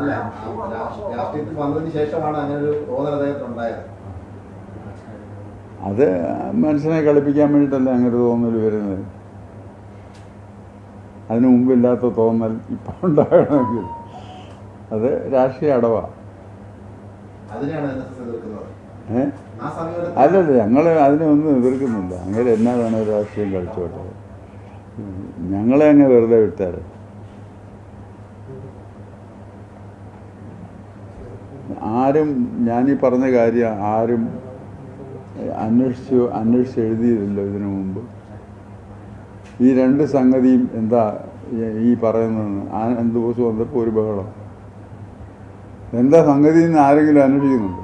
അത് മനുഷ്യനെ കളിപ്പിക്കാൻ വേണ്ടിയിട്ടല്ലേ അങ്ങനെ ഒരു തോന്നൽ വരുന്നത്. അതിനു മുമ്പില്ലാത്ത തോന്നൽ ഇപ്പം ഉണ്ടാകണമെങ്കിൽ അത് രാഷ്ട്രീയ അടവാണ്. അതിനെയാണ് NSS എതിർക്കുന്നത്. ആ സമീപനത്തിൽ അല്ലല്ല, ഞങ്ങൾ അതിനെ ഒന്നും എതിർക്കുന്നില്ല. അങ്ങനെ എന്നാ വേണം രാഷ്ട്രീയം കളിച്ചോട്ടെ, ഞങ്ങളെ അങ്ങ് വെറുതെ വിട്ടാൽ. ആരും ഞാനീ പറഞ്ഞ കാര്യം ആരും അന്വേഷിച്ച് എഴുതിയില്ലല്ലോ ഇതിനു മുമ്പ്. ഈ രണ്ട് സംഗതിയും എന്താ ഈ പറയുന്നതെന്ന് എന്ത് ദിവസം വന്നപ്പോൾ ഒരു ബഹളം. എന്താ സംഗതി എന്ന് ആരെങ്കിലും അന്വേഷിക്കുന്നുണ്ടോ?